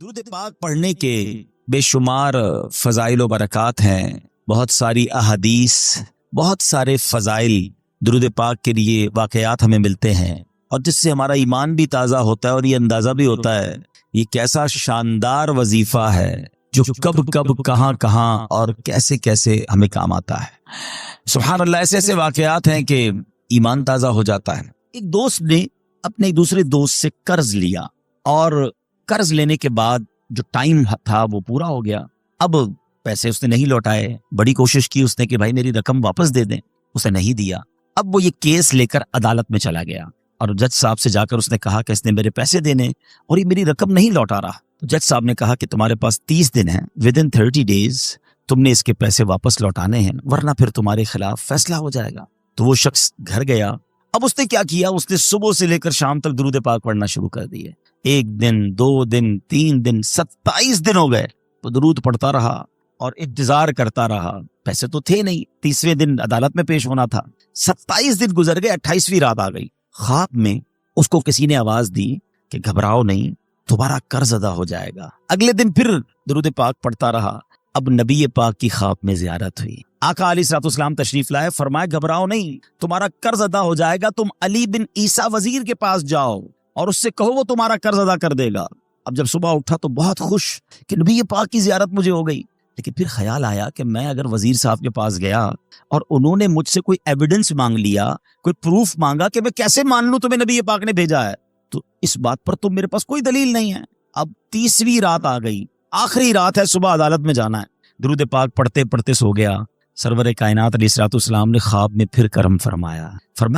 درود پاک پڑھنے کے بے شمار فضائل و برکات ہیں، بہت ساری احادیث، بہت سارے فضائل درود پاک کے لیے واقعات ہمیں ملتے ہیں، اور جس سے ہمارا ایمان بھی تازہ ہوتا ہے اور یہ اندازہ بھی ہوتا ہے یہ کیسا شاندار وظیفہ ہے جو کب کب کہاں کہاں اور کیسے کیسے ہمیں کام آتا ہے۔ سبحان اللہ، ایسے ایسے واقعات ہیں کہ ایمان تازہ ہو جاتا ہے۔ ایک دوست نے اپنے دوسرے دوست سے قرض لیا، اور قرض لینے کے بعد جو ٹائم تھا وہ پورا ہو گیا۔ اب پیسے اس نے نہیں لوٹائے، بڑی کوشش کی اس نے کہ بھائی میری رقم واپس دے دیں، اسے نہیں دیا۔ اب وہ یہ کیس لے کر عدالت میں چلا گیا اور جج صاحب سے جا کر اس نے کہا کہ اس نے میرے پیسے دینے اور یہ میری رقم نہیں لوٹا رہا۔ تو جج صاحب نے کہا کہ تمہارے پاس 30 دن ہیں، ودن 30 days تم نے اس کے پیسے واپس لوٹانے ہیں، ورنہ پھر تمہارے خلاف فیصلہ ہو جائے گا۔ تو وہ شخص گھر گیا۔ اب اس نے کیا کیا، اس نے صبح سے لے کر شام تک درود پاک پڑھنا شروع کر دیے۔ 1 دن 2 دن 3 دن 27 دن ہو گئے، وہ درود پڑھتا رہا اور انتظار کرتا رہا۔ پیسے تو تھے نہیں، 30ویں دن عدالت میں پیش ہونا تھا۔ 27 دن گزر گئے، 28ویں رات آ گئی۔ خواب میں اس کو کسی نے آواز دی کہ گھبراؤ نہیں، تمہارا قرض ادا ہو جائے گا۔ اگلے دن پھر درود پاک پڑھتا رہا۔ اب نبی پاک کی خواب میں زیارت ہوئی، آقا علیہ الصلوۃ والسلام تشریف لائے، فرمائے گھبراؤ نہیں، تمہارا قرض ادا ہو جائے گا، تم علی بن عیسیٰ وزیر کے پاس جاؤ اور اس سے کہو وہ تمہارا قرض ادا کر دے گا۔ اب جب صبح اٹھا تو بہت خوش کہ نبی پاک کی زیارت مجھے ہو گئی، لیکن پھر خیال آیا کہ میں اگر وزیر صاحب کے پاس گیا اور انہوں نے مجھ سے کوئی ایویڈنس مانگ لیا، کوئی پروف مانگا، کہ میں کیسے مان لوں تمہیں نبی پاک نے بھیجا ہے، تو اس بات پر تو میرے پاس کوئی دلیل نہیں ہے۔ اب 30ویں رات آ گئی، آخری رات ہے، صبح عدالت میں جانا ہے۔ درود پاک پڑھتے پڑھتے سو گیا۔ سرور کائنات علیہ الصلوۃ والسلام نے خواب میں پھر کرم فرمایا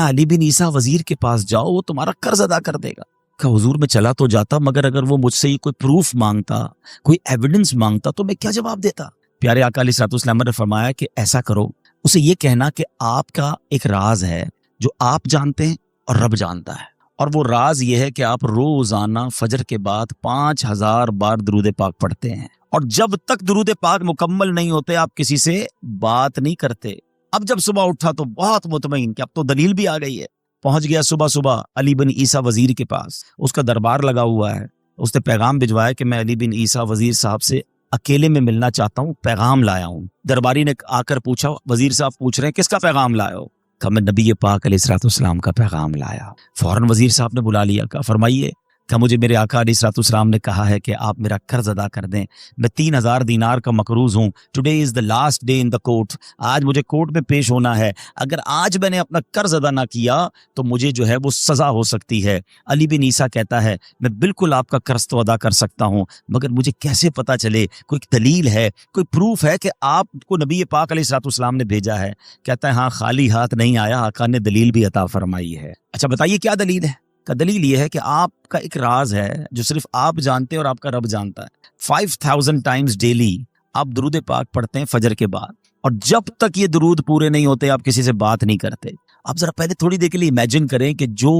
علی بن عیسیٰ وزیر کے پاس جاؤ، وہ تمہارا قرض ادا کر دے گا۔ کہ حضور میں چلا تو جاتا، مگر اگر وہ مجھ سے کوئی پروف مانگتا، کوئی ایویڈنس مانگتا تو میں کیا جواب دیتا۔ پیارے آقا علیہ الصلوۃ والسلام نے فرمایا کہ ایسا کرو، اسے یہ کہنا کہ آپ کا ایک راز ہے جو آپ جانتے ہیں اور رب جانتا ہے، اور وہ راز یہ ہے کہ آپ روزانہ فجر کے بعد 5000 بار درود پاک پڑھتے ہیں، اور جب تک درود پاک مکمل نہیں ہوتے آپ کسی سے بات نہیں کرتے۔ اب جب صبح اٹھا تو بہت مطمئن کہ اب تو دلیل بھی آ گئی ہے، پہنچ گیا صبح علی بن عیسیٰ وزیر کے پاس۔ اس کا دربار لگا ہوا ہے، اس نے پیغام بھجوایا کہ میں علی بن عیسیٰ وزیر صاحب سے اکیلے میں ملنا چاہتا ہوں، پیغام لایا ہوں۔ درباری نے آ کر پوچھا، وزیر صاحب پوچھ رہے ہیں کس کا پیغام لائے ہو؟ کہا میں نبی پاک علیہ الصلوۃ والسلام کا پیغام لایا۔ فوراً وزیر صاحب نے بلا لیا، کہا فرمائیے۔ کہ مجھے میرے آقا علیہ الصلوۃ والسلام نے کہا ہے کہ آپ میرا قرض ادا کر دیں، میں 3000 دینار کا مقروض ہوں، today is the last day in the court, آج مجھے کورٹ میں پیش ہونا ہے، اگر آج میں نے اپنا قرض ادا نہ کیا تو مجھے جو ہے وہ سزا ہو سکتی ہے۔ علی بن عیسیٰ کہتا ہے میں بالکل آپ کا قرض تو ادا کر سکتا ہوں، مگر مجھے کیسے پتا چلے، کوئی دلیل ہے، کوئی پروف ہے کہ آپ کو نبی پاک علیہ الصلوۃ والسلام نے بھیجا ہے؟ کہتا ہے ہاں، خالی ہاتھ نہیں آیا، آقا نے دلیل بھی عطا فرمائی ہے۔ اچھا بتائیے کیا دلیل ہے؟ کا دلیل یہ ہے کہ آپ کا ایک راز ہے جو صرف آپ جانتے ہیں اور آپ کا رب جانتا ہے۔ 5000 ٹائمز ڈیلی آپ درود پاک پڑھتے ہیں فجر کے بعد، اور جب تک یہ درود پورے نہیں ہوتے آپ کسی سے بات نہیں کرتے۔ آپ ذرا پہلے تھوڑی دیر کے لیے امیجن کریں کہ جو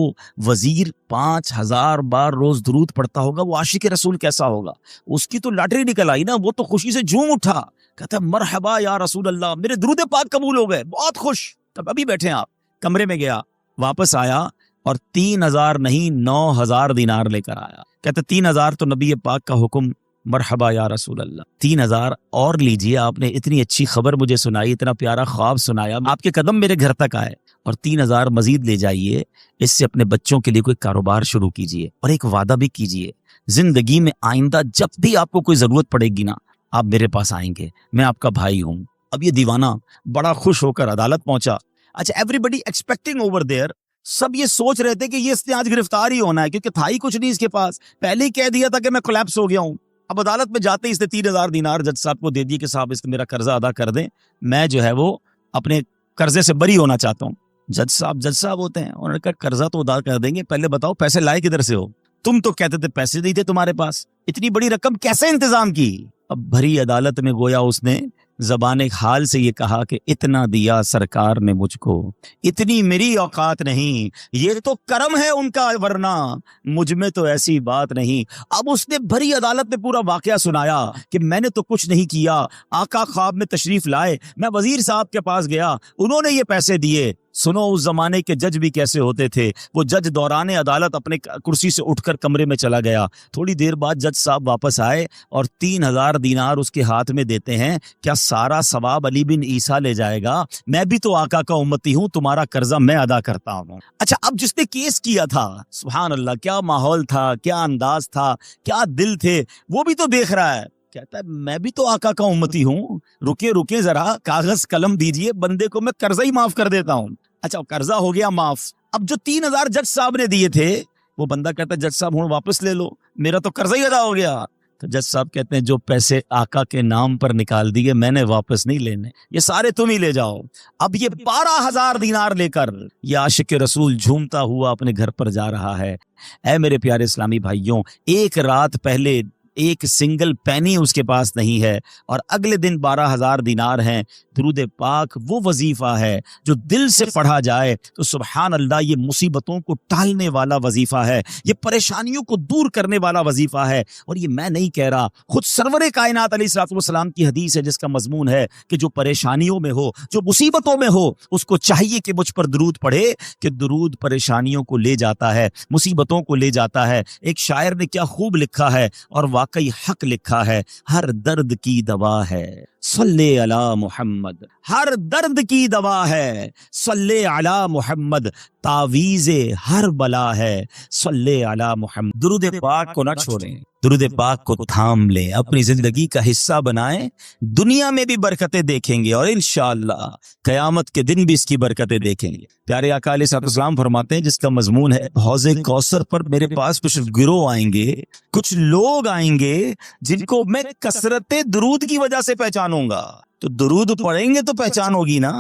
وزیر 5000 بار روز درود پڑھتا ہوگا وہ عاشق رسول کیسا ہوگا۔ اس کی تو لاٹری نکل آئی نا، وہ تو خوشی سے جھوم اٹھا، کہتا ہے مرحبا یا رسول اللہ، میرے درود پاک قبول ہو گئے، بہت خوش۔ تب ابھی بیٹھے آپ، کمرے میں گیا، واپس آیا اور 3000 نہیں 9000 دینار لے کر آیا۔ کہتے 3000 تو نبی پاک کا حکم، مرحبا یا رسول اللہ، 3000 اور لیجئے، آپ نے اتنی اچھی خبر مجھے سنائی، اتنا پیارا خواب سنایا، آپ کے قدم میرے گھر تک آئے، اور 3000 مزید لے جائیے، اس سے اپنے بچوں کے لیے کوئی کاروبار شروع کیجئے، اور ایک وعدہ بھی کیجئے، زندگی میں آئندہ جب بھی آپ کو کوئی ضرورت پڑے گی نا، آپ میرے پاس آئیں گے، میں آپ کا بھائی ہوں۔ اب یہ دیوانہ بڑا خوش ہو کر عدالت پہنچا۔ اچھا، everybody expecting over there, سب یہ سوچ رہے تھے کہ یہ اس نے آج گرفتار ہی ہونا ہے، کیونکہ تھا ہی کچھ نہیں اس کے پاس، پہلے ہی کہہ دیا تھا کہ میں کولیپس ہو گیا ہوں۔ اب عدالت میں جاتے ہی اس نے 3000 دینار جج صاحب کو دے دیے کہ صاحب اس میرا قرضہ ادا کر دیں، میں جو ہے وہ اپنے قرضے سے بری ہونا چاہتا ہوں۔ جج صاحب ہوتے ہیں، انہوں نے کہا قرضہ تو ادا کر دیں گے، پہلے بتاؤ پیسے لائے کدھر سے ہو؟ تم تو کہتے تھے پیسے نہیں تھے تمہارے پاس، اتنی بڑی رقم کیسے انتظام کی؟ اب بھری عدالت میں گویا اس نے زبان حال سے یہ کہا کہ اتنا دیا سرکار نے مجھ کو، اتنی میری اوقات نہیں، یہ تو کرم ہے ان کا، ورنہ مجھ میں تو ایسی بات نہیں۔ اب اس نے بھری عدالت میں پورا واقعہ سنایا کہ میں نے تو کچھ نہیں کیا، آقا خواب میں تشریف لائے، میں وزیر صاحب کے پاس گیا، انہوں نے یہ پیسے دیے، سنو اس زمانے کے جج بھی کیسے ہوتے تھے. وہ جج دوران عدالت اپنے کرسی سے اٹھ کر کمرے میں چلا گیا. تھوڑی دیر بعد جج صاحب واپس آئے اور 3,000 دینار اس کے ہاتھ میں دیتے ہیں. کیا سارا ثواب علی بن عیسیٰ لے جائے گا؟ میں بھی تو آقا کا امتی ہوں, تمہارا قرضہ میں ادا کرتا ہوں. اچھا, اب جس نے کیس کیا تھا, سبحان اللہ, کیا ماحول تھا, کیا انداز تھا, کیا دل تھے, وہ بھی تو دیکھ رہا ہے. کہتا ہے میں بھی تو آقا کا امتی ہوں, رکے ذرا, کاغذ قلم دیجئے, بندے کو میں قرضہ ہی معاف کر دیتا ہوں. اچھا, قرضہ ہو گیا معاف. اب جو 3,000 جج صاحب نے دیے تھے, وہ بندہ کہتا ہے جج صاحب ہوں واپس لے لو, میرا تو قرضہ ہی ادا ہو گیا. تو جج صاحب کہتے ہیں جو پیسے آقا کے نام پر نکال دیے میں نے واپس نہیں لینے, یہ سارے تم ہی لے جاؤ. اب یہ 12,000 دینار لے کر یہ عاشق رسول جھومتا ہوا اپنے گھر پر جا رہا ہے. اے میرے پیارے اسلامی بھائیوں, ایک رات پہلے ایک سنگل پینی اس کے پاس نہیں ہے, اور اگلے دن 12,000 دینار ہیں. درود پاک وہ وظیفہ ہے جو دل سے پڑھا جائے تو سبحان اللہ یہ مصیبتوں کو ٹالنے والا وظیفہ ہے, یہ پریشانیوں کو دور کرنے والا وظیفہ ہے. اور یہ میں نہیں کہہ رہا, خود سرور کائنات علیہ الصلوۃ والسلام کی حدیث ہے جس کا مضمون ہے کہ جو پریشانیوں میں ہو, جو مصیبتوں میں ہو, اس کو چاہیے کہ مجھ پر درود پڑھے, کہ درود پریشانیوں کو لے جاتا ہے, مصیبتوں کو لے جاتا ہے. ایک شاعر نے کیا خوب لکھا ہے, اور واقعی حق لکھا ہے, ہر درد کی دوا ہے صلی علی محمد, ہر درد کی دوا ہے صلی علی محمد, تعویذ ہر بلا ہے صلی علی محمد. درود پاک کو نہ چھوڑیں, درود پاک کو تھام لیں, اپنی زندگی کا حصہ بنائیں. دنیا میں بھی برکتیں دیکھیں گے اور انشاءاللہ قیامت کے دن بھی اس کی برکتیں دیکھیں گے. پیارے آقا علیہ السلام فرماتے ہیں جس کا مضمون ہے حوض کوثر پر میرے پاس کچھ گروہ آئیں گے, کچھ لوگ آئیں گے جن کو میں کثرت درود کی وجہ سے پہچانوں گا. تو درود پڑھیں گے تو پہچان ہوگی نا,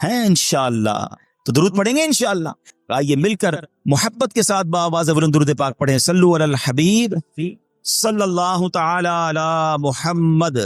ہے انشاءاللہ. تو درود پڑھیں گے انشاءاللہ. آئیے مل کر محبت کے ساتھ بآواز بلند درود پاک پڑھیں. صلو علی الحبیب صلی اللہ تعالی علی محمد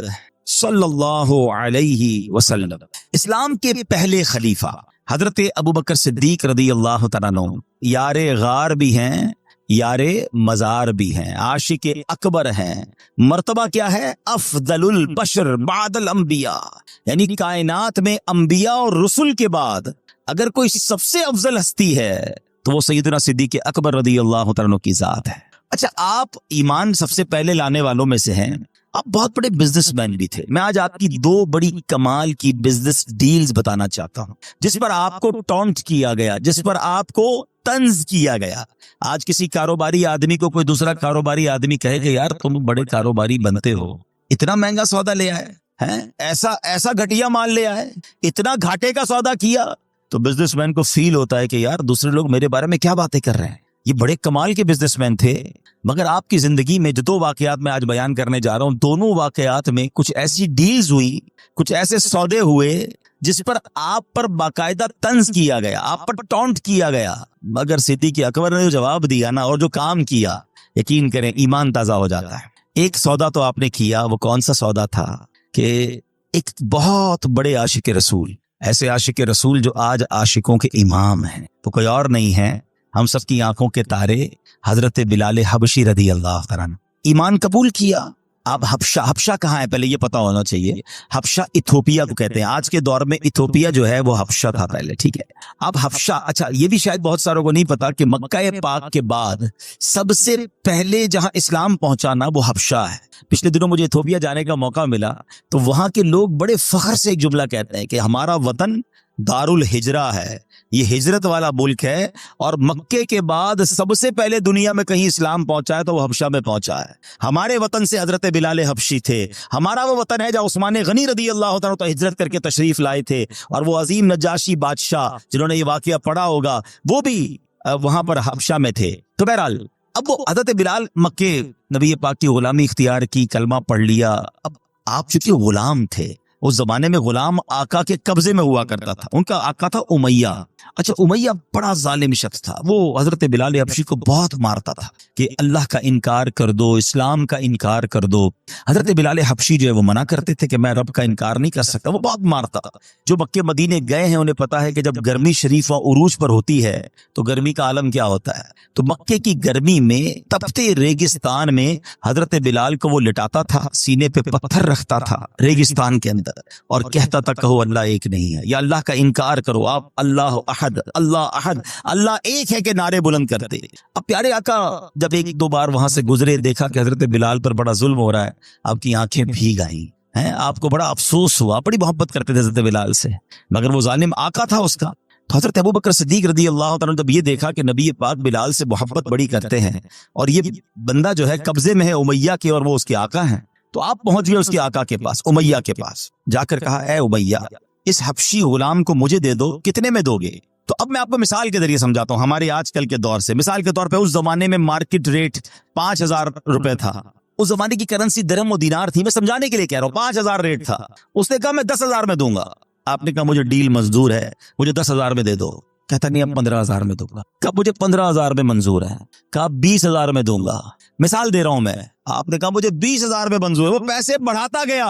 صلی اللہ علیہ وسلم. اسلام کے پہلے خلیفہ حضرت ابوبکر صدیق رضی اللہ تعالیٰ عنہ یار غار بھی ہیں, یار مزار بھی ہیں, عاشق اکبر ہیں. مرتبہ کیا ہے؟ افضل البشر بعد الانبیاء, یعنی کائنات میں انبیاء اور رسل کے بعد اگر کوئی سب سے افضل ہستی ہے تو وہ سیدنا صدیق اکبر رضی اللہ تعالیٰ عنہ کی ذات ہے. اچھا, آپ ایمان سب سے پہلے لانے والوں میں سے ہیں, آپ بہت بڑے بزنس مین بھی تھے. میں آج آپ کی 2 بڑی کمال کی بزنس ڈیلز بتانا چاہتا ہوں جس پر آپ کو ٹونٹ کیا گیا, جس پر آپ کو طنز کیا گیا. آج کسی کاروباری آدمی کو کوئی دوسرا کاروباری آدمی کہے کہ یار تم بڑے کاروباری بنتے ہو, اتنا مہنگا سودا لے آئے ہیں, ایسا گھٹیا مال لے آئے, اتنا گھاٹے کا سودا کیا, تو بزنس مین کو فیل ہوتا ہے کہ یار دوسرے لوگ میرے بارے میں کیا باتیں کر رہے ہیں, یہ بڑے کمال کے بزنس مین تھے. مگر آپ کی زندگی میں جو 2 واقعات میں آج بیان کرنے جا رہا ہوں, دونوں واقعات میں کچھ ایسی ڈیلز ہوئی, کچھ ایسے سودے ہوئے جس پر آپ پر باقاعدہ طنز کیا گیا, آپ پر ٹونٹ کیا گیا. مگر صدیق اکبر نے جو جواب دیا نا اور جو کام کیا, یقین کریں ایمان تازہ ہو جاتا ہے. ایک سودا تو آپ نے کیا, وہ کون سا سودا تھا کہ ایک بہت بڑے عاشق رسول, ایسے عاشق رسول جو آج عاشقوں کے امام ہیں, وہ کوئی اور نہیں ہے, ہم سب کی آنکھوں کے تارے حضرت بلال حبشی رضی اللہ تعالیٰ عنہ. ایمان قبول کیا. اب حبشہ کہاں ہے پہلے یہ پتا ہونا چاہیے. حبشہ ایتھوپیا کو کہتے ہیں, آج کے دور میں ایتھوپیا جو ہے وہ حبشہ تھا پہلے, ٹھیک ہے. اب حبشہ, اچھا یہ بھی شاید بہت ساروں کو نہیں پتا کہ مکہ پاک کے بعد سب سے پہلے جہاں اسلام پہنچانا وہ حبشہ ہے. پچھلے دنوں مجھے ایتھوپیا جانے کا موقع ملا تو وہاں کے لوگ بڑے فخر سے ایک جملہ کہتے ہیں کہ ہمارا وطن دار الہجرہ ہے, یہ ہجرت والا ملک ہے, اور مکے کے بعد سب سے پہلے دنیا میں کہیں اسلام پہنچا ہے تو وہ حبشہ میں پہنچا ہے. ہمارے وطن سے حضرت بلال حبشی تھے, ہمارا وہ وطن ہے جہاں عثمان غنی رضی اللہ تعالیٰ عنہ ہجرت کر کے تشریف لائے تھے, اور وہ عظیم نجاشی بادشاہ جنہوں نے یہ واقعہ پڑھا ہوگا وہ بھی وہاں پر حبشہ میں تھے. تو بہرحال اب وہ حضرت بلال مکے نبی پاک کی غلامی اختیار کی, کلمہ پڑھ لیا. اب آپ چونکہ غلام تھے, اس زمانے میں غلام آقا کے قبضے میں ہوا کرتا تھا, ان کا آقا تھا امیہ. اچھا, امیہ بڑا ظالم شخص تھا, وہ حضرت بلال حبشی کو بہت مارتا تھا کہ اللہ کا انکار کر دو, اسلام کا انکار کر دو. حضرت بلال حبشی جو ہے وہ منع کرتے تھے کہ میں رب کا انکار نہیں کر سکتا, وہ بہت مارتا تھا. جو مکے مدینے گئے ہیں انہیں پتا ہے کہ جب گرمی شریف و عروج پر ہوتی ہے تو گرمی کا عالم کیا ہوتا ہے. تو مکے کی گرمی میں تپتے ریگستان میں حضرت بلال کو وہ لٹاتا تھا, سینے پہ پتھر رکھتا تھا ریگستان کے اندر, اور کہتا تھا کہو اللہ ایک نہیں ہے، یا اللہ کا انکار کرو آپ اللہ احد اللہ ایک ہے کے نعرے بلند کرتے۔ اب پیارے آقا جب ایک دو بار وہاں سے گزرے، دیکھا کہ حضرت بلال پر بڑا ظلم ہو رہا ہے، آپ کی آنکھیں بھیگ آئیں ہیں، آپ کو بڑا افسوس ہوا، بڑی محبت کرتے تھے حضرت بلال سے، مگر وہ ظالم آقا تھا اس کا۔ تو حضرت ابو بکر صدیق رضی اللہ تعالیٰ جب یہ دیکھا کہ نبی پاک بلال سے محبت بڑی کرتے ہیں اور یہ بندہ جو ہے قبضے میں ہے امیہ کے اور وہ اس کے آقا ہیں، تو آپ پہنچ گئے اس کے آقا کے پاس، امیہ کے پاس جا کر کہا اے امیہ اس حبشی غلام کو مجھے دے دو، کتنے میں دو گے؟ تو اب میں آپ کو مثال کے ذریعے سمجھاتا ہوں ہمارے آج کل کے دور سے۔ مثال کے طور پہ اس زمانے میں مارکیٹ ریٹ 5,000 روپے تھا، اس زمانے کی کرنسی درہم و دینار تھی، میں سمجھانے کے لیے کہہ رہا ہوں 5,000 ریٹ تھا۔ اس نے کہا میں 10,000 میں دوں گا۔ آپ نے کہا مجھے ڈیل منظور ہے، مجھے 10,000 میں دے دو۔ کہتا نہیں اب 15,000 میں دوں گا۔ کہا مجھے 15,000 میں منظور ہے۔ کہا 20,000 میں دوں گا۔ مثال دے رہا ہوں میں، آپ نے کہا مجھے 20,000 میں منظور ہے، وہ پیسے بڑھاتا گیا۔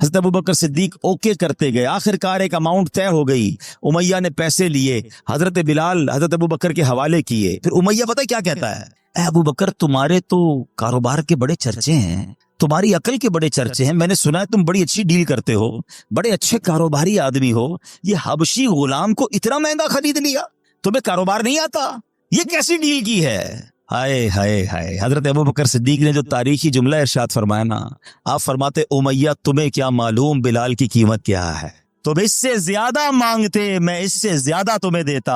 حضرت ابوبکر صدیق اوکے کرتے گئے، آخر کار ایک اماؤنٹ طے ہو گئی، امیہ نے پیسے لیے، حضرت بلال حضرت ابوبکر کے حوالے کیے۔ پھر امیہ پتہ کیا کہتا ہے، اے ابوبکر تمہارے تو کاروبار کے بڑے چرچے ہیں، تمہاری عقل کے بڑے چرچے ہیں، میں نے سنا ہے تم بڑی اچھی ڈیل کرتے ہو، بڑے اچھے کاروباری آدمی ہو، یہ حبشی غلام کو اتنا مہنگا خرید لیا، تمہیں کاروبار نہیں آتا، یہ کیسی ڈیل کی ہے؟ ہائے ہائے ہائے، حضرت ابوبکر صدیق نے جو تاریخی جملہ ارشاد فرمایا نا، آپ فرماتے امیہ تمہیں کیا معلوم بلال کی قیمت کیا ہے، تم اس سے زیادہ مانگتے میں اس سے زیادہ تمہیں دیتا۔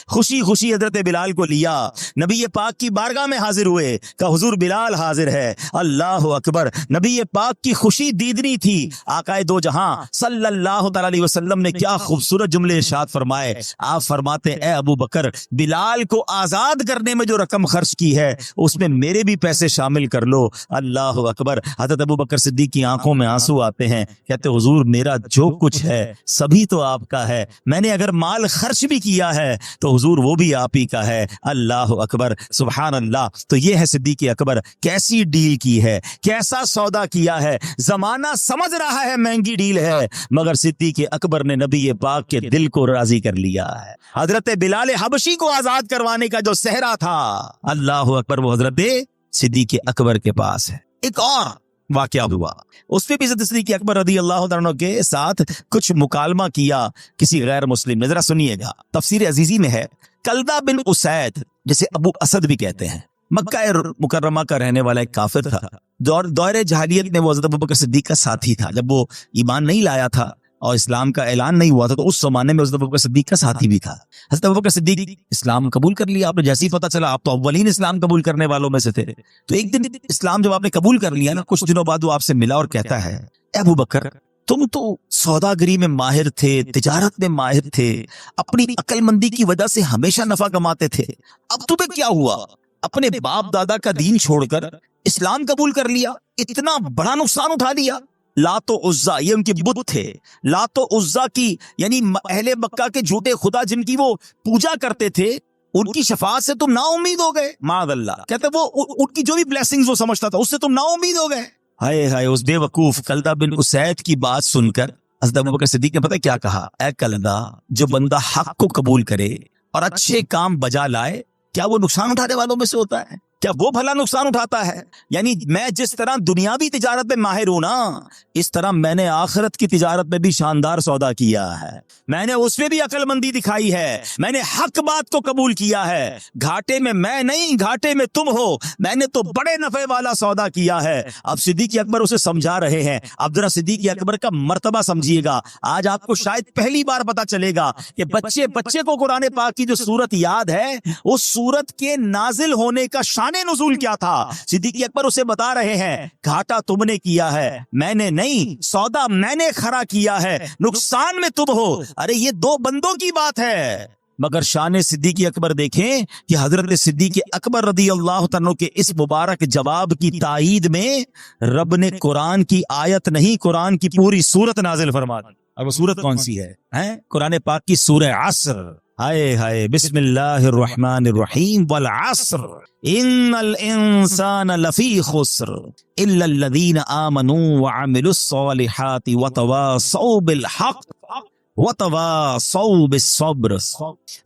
خوشی خوشی حضرت بلال کو لیا، نبی پاک کی بارگاہ میں حاضر ہوئے، کہ حضور بلال حاضر ہے۔ اللہ اکبر، نبی پاک کی خوشی دیدنی تھی۔ آقائے دو جہاں صلی اللہ تعالی علیہ وسلم نے کیا خوبصورت جملے ارشاد فرمائے۔ آپ فرماتے اے ابو بکر بلال کو آزاد کرنے میں جو رقم خرچ کی ہے اس میں میرے بھی پیسے شامل کر لو۔ اللہ اکبر، حضرت ابو بکر صدیق کی آنکھوں میں آنسو آتے ہیں، کہتے حضور میرا جو کچھ ہے سبھی تو آپ کا ہے، میں نے اگر مال خرچ بھی کیا ہے تو حضور وہ بھی آپ ہی کا ہے۔ اللہ اکبر، سبحان اللہ۔ تو یہ ہے صدیق اکبر، کیسی ڈیل کی ہے، کیسا سودا کیا ہے۔ زمانہ سمجھ رہا ہے مہنگی ڈیل ہے، مگر صدیق اکبر نے نبی پاک کے دل کو راضی کر لیا ہے۔ حضرت بلال حبشی کو آزاد کروانے کا جو صحرا تھا، اللہ اکبر، وہ حضرت صدیق اکبر کے پاس ہے۔ ایک اور واقعہ ہوا، اس پہ بھی صدیق اکبر رضی اللہ عنہ کے ساتھ کچھ مکالمہ کیا کسی غیر مسلم نے، ذرا سنیے گا۔ تفسیر عزیزی میں ہے، کلدہ بن اسید جسے ابو اسد بھی کہتے ہیں، مکہ مکرمہ کا رہنے والا ایک کافر تھا، دور جاہلیت میں وہ حضرت ابوبکر صدیق کا ساتھی تھا۔ جب وہ ایمان نہیں لایا تھا اور اسلام کا اعلان نہیں ہوا تھا تو اس زمانے میں حضرت ابوبکر صدیق کا ساتھی بھی تھا۔ حضرت ابوبکر صدیق اسلام قبول کر لیا، آپ نے جیسے ہی پتہ چلا آپ تو اولین اسلام قبول کرنے والوں میں سے تھے، تو ایک دن اسلام جب آپ نے قبول کر لیا نا، کچھ دنوں بعد وہ آپ سے ملا اور کہتا ہے اے ابوبکر تم تو سوداگری میں ماہر تھے، تجارت میں ماہر تھے، اپنی عقل مندی کی وجہ سے ہمیشہ نفع کماتے تھے، اب تمہیں کیا ہوا؟ اپنے باپ دادا کا دین چھوڑ کر اسلام قبول کر لیا، اتنا بڑا نقصان اٹھا لیا۔ لات و عزا یہ ان کے بت تھے، لات و عزا کی یعنی اہل مکہ کے جھوٹے خدا جن کی وہ پوجا کرتے تھے، ان کی شفاعت سے تم نا امید ہو گئے۔ معاذ اللہ، کہتے وہ ان کی جو بھی بلیسنگز وہ سمجھتا تھا اس سے تم نا امید ہو گئے۔ ہائے ہائے، اس بے وقوف کلدہ بن اسید کی بات سن کر حضرت ابوبکر صدیق نے پتہ کیا کہا، اے کلدہ، جو بندہ حق کو قبول کرے اور اچھے کام بجا لائے، کیا وہ نقصان اٹھانے والوں میں سے ہوتا ہے؟ کیا وہ بھلا نقصان اٹھاتا ہے؟ یعنی میں جس طرح دنیاوی تجارت میں ماہر ہوں نا، اس طرح میں نے آخرت کی تجارت میں بھی شاندار سودا کیا ہے، میں نے اس میں بھی عقل مندی دکھائی ہے، میں نے حق بات کو قبول کیا ہے، گھاٹے میں میں نہیں گھاٹے میں تم ہو، میں نے تو بڑے نفع والا سودا کیا ہے۔ اب صدیق اکبر اسے سمجھا رہے ہیں، اب ذرا صدیق اکبر کا مرتبہ سمجھیے گا۔ آج آپ کو شاید پہلی بار پتا چلے گا کہ بچے کو قرآن پاک کی جو سورت یاد ہے، اس سورت کے نازل ہونے کا شان نزول کیا تھا۔ صدیق اکبر اسے بتا رہے ہیں، گھاٹا تم نے کیا ہے، میں نے نہیں، سودا میں نے کھڑا کیا ہے، نقصان میں تم ہو۔ ارے یہ دو بندوں کی بات ہے، مگر شان صدیق اکبر دیکھیں کہ حضرت صدیق اکبر رضی اللہ عنہ کے اس مبارک جواب کی تائید میں رب نے قرآن کی آیت نہیں، قرآن کی پوری سورت نازل فرما دی۔ اب وہ سورت کون سی ہے؟ قرآن پاک کی سورہ عصر۔ ہائے ہائے، بسم اللہ الرحمن الرحیم، والعصر ان الانسان لفی خسر الا الذین آمنوا وعملوا الصالحات وتواصوا بالحق وتواصوا بالصبر۔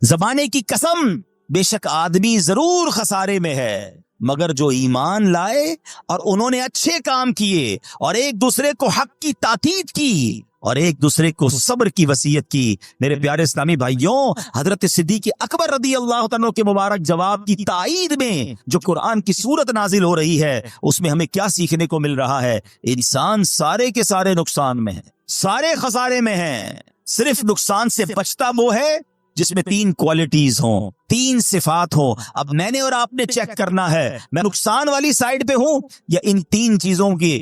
زمانے کی قسم، بے شک آدمی ضرور خسارے میں ہے، مگر جو ایمان لائے اور انہوں نے اچھے کام کیے اور ایک دوسرے کو حق کی تاکید کی اور ایک دوسرے کو صبر کی وصیت کی۔ میرے پیارے اسلامی بھائیوں، حضرت صدیق اکبر رضی اللہ تعالیٰ کے مبارک جواب کی تائید میں جو قرآن کی سورت نازل ہو رہی ہے، اس میں ہمیں کیا سیکھنے کو مل رہا ہے؟ انسان سارے کے سارے نقصان میں ہے، سارے خسارے میں ہیں، صرف نقصان سے بچتا وہ ہے جس میں 3 کوالٹیز ہوں، 3 صفات ہوں۔ اب میں نے اور آپ نے چیک کرنا ہے، میں نقصان والی سائیڈ پہ ہوں یا ان 3 چیزوں کی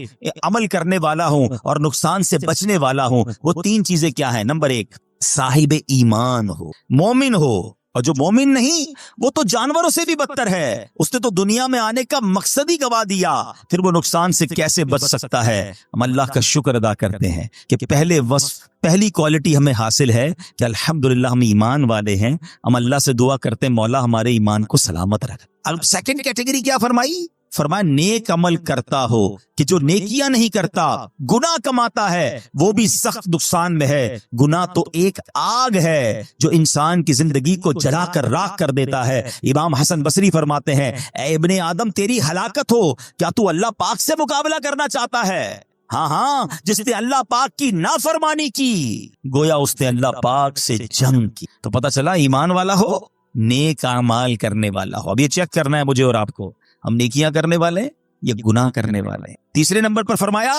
عمل کرنے والا ہوں اور نقصان سے بچنے والا ہوں۔ وہ 3 چیزیں کیا ہیں؟ نمبر 1، صاحب ایمان ہو، مومن ہو، اور جو مومن نہیں وہ تو جانوروں سے بھی بدتر ہے، اس نے تو دنیا میں آنے کا مقصد ہی گوا دیا، پھر وہ نقصان سے کیسے بچ سکتا ہے؟ ہم اللہ کا شکر ادا کرتے ہیں کہ پہلے وصف، پہلی کوالٹی ہمیں حاصل ہے کہ الحمدللہ ہم ایمان والے ہیں۔ ہم اللہ سے دعا کرتے ہیں مولا ہمارے ایمان کو سلامت رکھ۔ اب سیکنڈ کیٹیگری کیا فرمائی؟ فرمایا نیک عمل کرتا ہو، کہ جو نیکیاں نہیں کرتا، گناہ کماتا ہے، وہ بھی سخت نقصان میں ہے۔ گناہ تو ایک آگ ہے جو انسان کی زندگی کو جلا کر راکھ کر دیتا ہے۔ امام حسن بصری فرماتے ہیں، اے ابن آدم تیری ہلاکت ہو، کیا تو اللہ پاک سے مقابلہ کرنا چاہتا ہے؟ ہاں، جس نے اللہ پاک کی نافرمانی کی گویا اس نے اللہ پاک سے جنگ کی۔ تو پتہ چلا ایمان والا ہو، نیک اعمال کرنے والا ہو۔ اب یہ چیک کرنا ہے مجھے اور آپ کو، ہم نیکیاں کرنے والے ہیں یا گناہ کرنے والے ہیں؟ تیسرے نمبر پر فرمایا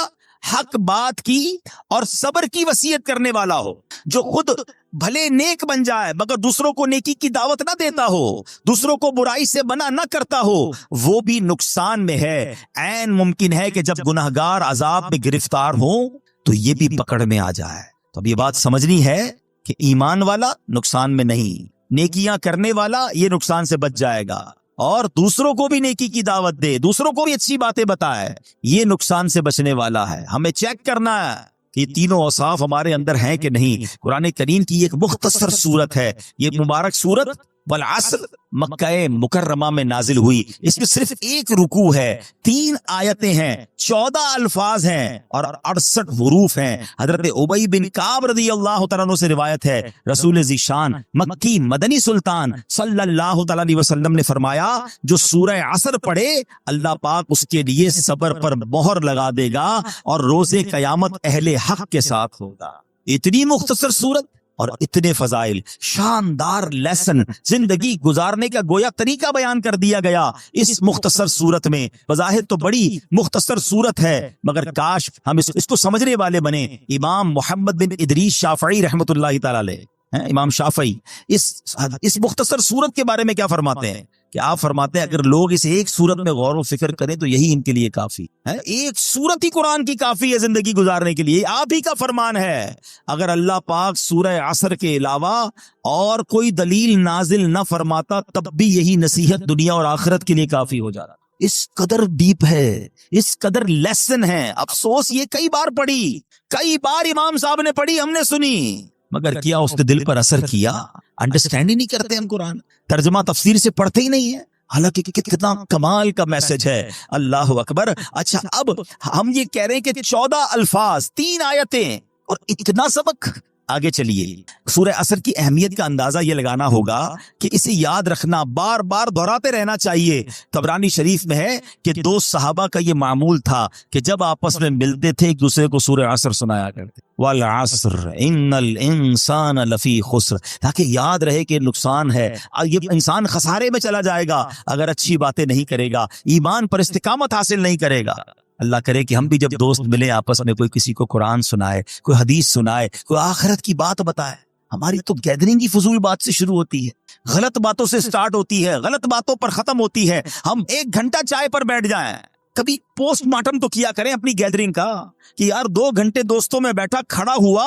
حق بات کی اور صبر کی وصیت کرنے والا ہو، جو خود بھلے نیک بن جائے مگر دوسروں کو نیکی کی دعوت نہ دیتا ہو، دوسروں کو برائی سے منع نہ کرتا ہو، وہ بھی نقصان میں ہے۔ عین ممکن ہے کہ جب گناہگار عذاب میں گرفتار ہوں تو یہ بھی پکڑ میں آ جائے۔ تو اب یہ بات سمجھنی ہے کہ ایمان والا نقصان میں نہیں، نیکیاں کرنے والا یہ نقصان سے بچ جائے گا، اور دوسروں کو بھی نیکی کی دعوت دے، دوسروں کو بھی اچھی باتیں بتائے، یہ نقصان سے بچنے والا ہے۔ ہمیں چیک کرنا ہے کہ یہ تینوں اوصاف ہمارے اندر ہیں کہ نہیں۔ قرآن کریم کی ایک مختصر سورت ہے، یہ مبارک سورت والعصر مکہ مکرمہ میں نازل ہوئی۔ اس میں صرف ایک رکوع ہے، 3 آیتیں ہیں، 14 الفاظ ہیں اور 68 حروف ہیں۔ حضرت ابی بن کعب رضی اللہ تعالیٰ عنہ سے روایت ہے، رسول ذیشان مکی مدنی سلطان صلی اللہ تعالیٰ علیہ وسلم نے فرمایا، جو سورہ عصر پڑھے اللہ پاک اس کے لیے صبر پر مہر لگا دے گا اور روز قیامت اہل حق کے ساتھ ہوگا۔ اتنی مختصر سورت اور اتنے فضائل، شاندار لیسن، زندگی گزارنے کا گویا طریقہ بیان کر دیا گیا اس مختصر صورت میں۔ بظاہر تو بڑی مختصر صورت ہے مگر کاش ہم اس کو سمجھنے والے بنے۔ امام محمد بن ادریس شافعی رحمۃ اللہ تعالی علیہ، امام شافعی اس مختصر صورت کے بارے میں کیا فرماتے ہیں کہ آپ فرماتے ہیں اگر لوگ اس ایک صورت میں غور و فکر کریں تو یہی ان کے لیے کافی ہے۔ ایک صورت ہی قرآن کی کافی ہے زندگی گزارنے کے لیے، آپ ہی کا فرمان ہے۔ اگر اللہ پاک سورہ عصر کے علاوہ اور کوئی دلیل نازل نہ فرماتا تب بھی یہی نصیحت دنیا اور آخرت کے لیے کافی ہو جاتا۔ اس قدر ڈیپ ہے، اس قدر لیسن ہے۔ افسوس یہ کئی بار پڑھی، کئی بار امام صاحب نے پڑھی، ہم نے سنی، مگر کیا اس نے دل پر اثر کیا؟ انڈرسٹینڈ ہی نہیں کرتے ہم قرآن، ترجمہ تفسیر سے پڑھتے ہی نہیں ہے، حالانکہ کتنا کمال کا میسج ہے۔ اللہ اکبر۔ اچھا، اب ہم یہ کہہ رہے ہیں کہ 14 الفاظ، 3 آیتیں اور اتنا سبق۔ آگے چلیے، سورہ عصر کی اہمیت کا اندازہ یہ لگانا ہوگا کہ اسے یاد رکھنا، بار بار دہراتے رہنا چاہیے۔ طبرانی شریف میں ہے کہ 2 صحابہ کا یہ معمول تھا کہ جب آپس میں ملتے تھے ایک دوسرے کو سورہ عصر سنایا کرتے، والعصر ان الانسان لفی خسر، تاکہ یاد رہے کہ نقصان ہے، یہ انسان خسارے میں چلا جائے گا اگر اچھی باتیں نہیں کرے گا، ایمان پر استقامت حاصل نہیں کرے گا۔ اللہ کرے کہ ہم بھی جب دوست ملے آپس میں، کوئی کسی کو قرآن سنائے، کوئی حدیث سنائے، کوئی آخرت کی بات بتائے۔ ہماری تو گیدرنگ ہی فضول بات سے شروع ہوتی ہے، غلط باتوں سے سٹارٹ ہوتی ہے، غلط باتوں پر ختم ہوتی ہے۔ ہم 1 گھنٹہ چائے پر بیٹھ جائیں، کبھی پوسٹ مارٹم تو کیا کریں اپنی گیدرنگ کا کہ یار 2 گھنٹے دوستوں میں بیٹھا، کھڑا ہوا،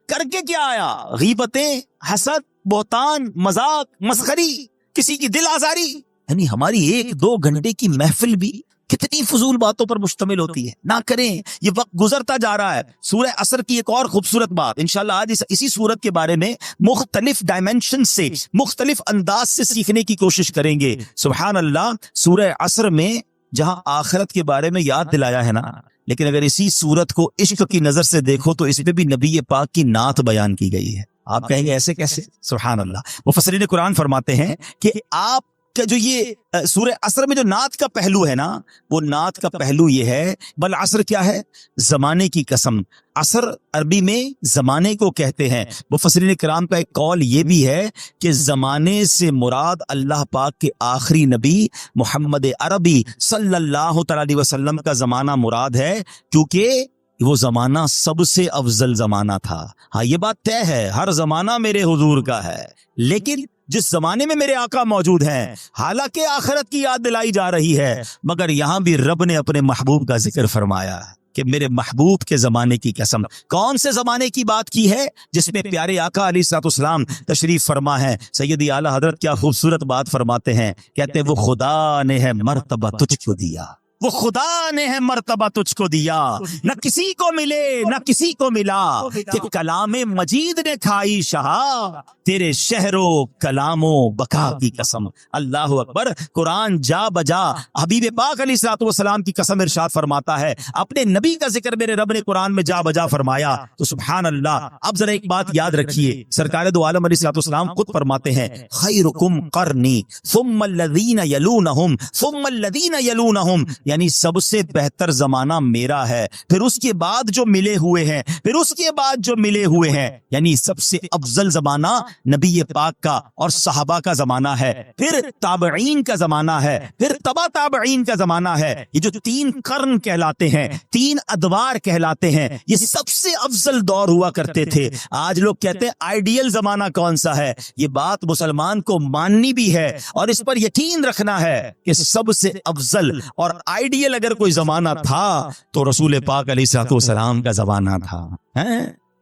کر کے کیا آیا؟ غیبتیں، حسد، بہتان، مذاق، مسخری، کسی کی دل آزاری۔ یعنی ہماری 1-2 گھنٹے کی محفل بھی کتنی فضول باتوں پر مشتمل ہوتی ہے۔ نہ کریں، یہ وقت گزرتا جا رہا ہے۔ سورہ عصر کی ایک اور خوبصورت بات انشاءاللہ آج اسی سورت کے بارے میں مختلف ڈائمنشن سے، مختلف انداز سے سیکھنے کی کوشش کریں گے۔ سبحان اللہ، سورہ عصر میں جہاں آخرت کے بارے میں یاد دلایا ہے نا، لیکن اگر اسی سورت کو عشق کی نظر سے دیکھو تو اس میں بھی نبی پاک کی نعت بیان کی گئی ہے۔ آپ کہیں گے ایسے کیسے؟ سبحان اللہ، مفسرین قرآن فرماتے ہیں کہ آپ کا جو یہ سورہ عصر میں جو نعت کا پہلو ہے نا، وہ نعت کا پہلو یہ ہے، بل عصر کیا ہے؟ زمانے کی قسم۔ عصر عربی میں زمانے کو کہتے ہیں۔ مفسرین کرام کا ایک قول یہ بھی ہے کہ زمانے سے مراد اللہ پاک کے آخری نبی محمد عربی صلی اللہ تعالی علیہ وسلم کا زمانہ مراد ہے، کیونکہ وہ زمانہ سب سے افضل زمانہ تھا۔ ہاں یہ بات طے ہے، ہر زمانہ میرے حضور کا ہے، لیکن جس زمانے میں میرے آقا موجود ہیں، حالانکہ آخرت کی یاد دلائی جا رہی ہے، مگر یہاں بھی رب نے اپنے محبوب کا ذکر فرمایا کہ میرے محبوب کے زمانے کی قسم۔ کون سے زمانے کی بات کی ہے؟ جس میں پیارے آقا علیہ الصلوۃ والسلام تشریف فرما ہے۔ سیدی اعلیٰ حضرت کیا خوبصورت بات فرماتے ہیں، کہتے ہیں وہ خدا نے ہے مرتبہ تجھ کو دیا، وہ خدا نے ہے مرتبہ تجھ کو دیا، نہ کسی کو ملے نہ کسی کو ملا، کہ کلام مجید نے کھائی شہا، تیرے شہر و کلام و بقا کی قسم۔ اللہ اکبر۔ قرآن جا بجا حبیب پاک علیہ الصلوۃ والسلام کی قسم ارشاد فرماتا ہے، اپنے نبی کا ذکر میرے رب نے قرآن میں جا بجا فرمایا، تو سبحان اللہ۔ اب ذرا ایک بات یاد رکھیے، سرکار دو عالم علیہ الصلوۃ والسلام خود فرماتے ہیں، خیرکم قرنی ثم الذین یلونہم ثم الذین یلونہم، یعنی سب سے بہتر زمانہ میرا ہے، پھر اس کے بعد جو ملے ہوئے ہیں، پھر اس کے بعد جو ملے ہوئے ہیں، یعنی سب سے افضل زمانہ نبی پاک کا اور صحابہ کا زمانہ ہے، پھر تابعین کا زمانہ ہے، پھر تبا تابعین کا زمانہ ہے۔ یہ جو تین قرن کہلاتے ہیں، تین ادوار کہلاتے ہیں، یہ سب سے افضل دور ہوا کرتے تھے۔ آج لوگ کہتے ہیں آئیڈیل زمانہ کون سا ہے؟ یہ بات مسلمان کو ماننی بھی ہے اور اس پر یقین رکھنا ہے کہ سب سے افضل اور آئیڈیل اگر کوئی زمانہ تھا تو رسول پاک علیہ الصلوۃ والسلام کا زمانہ تھا۔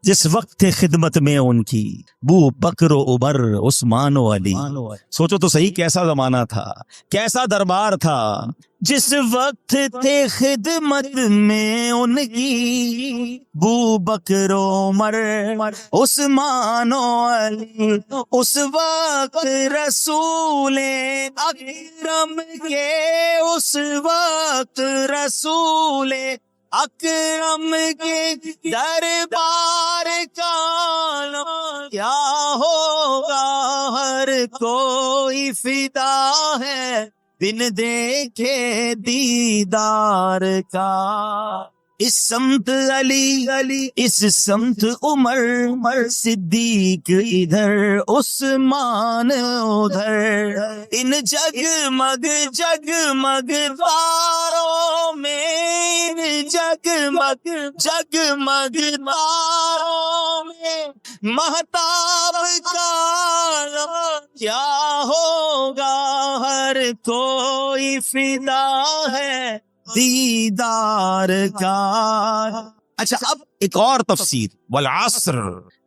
جس وقت تھے خدمت میں ان کی بو بکر و عمر عثمان و علی۔ سوچو تو صحیح کیسا زمانہ تھا، کیسا دربار تھا۔ جس وقت تھے خدمت میں ان کی بو بکر و عمر عثمان و علی، اس وقت رسول اکرم کے، اس وقت رسول اکرم کے دربار کا کیا ہوگا، ہر کوئی فدا ہے بن دیکھے دیدار کا۔ اس سمت علی اس سمت عمر صدیق ادھر عثمان ادھر، ان جگمگ جگمگ تاروں میں، ان جگمگ جگمگ تاروں میں مہتاب کا کیا ہوگا، ہر کوئی فدا ہے دیدار کا۔ اچھا اب ایک اور تفسیر، والعصر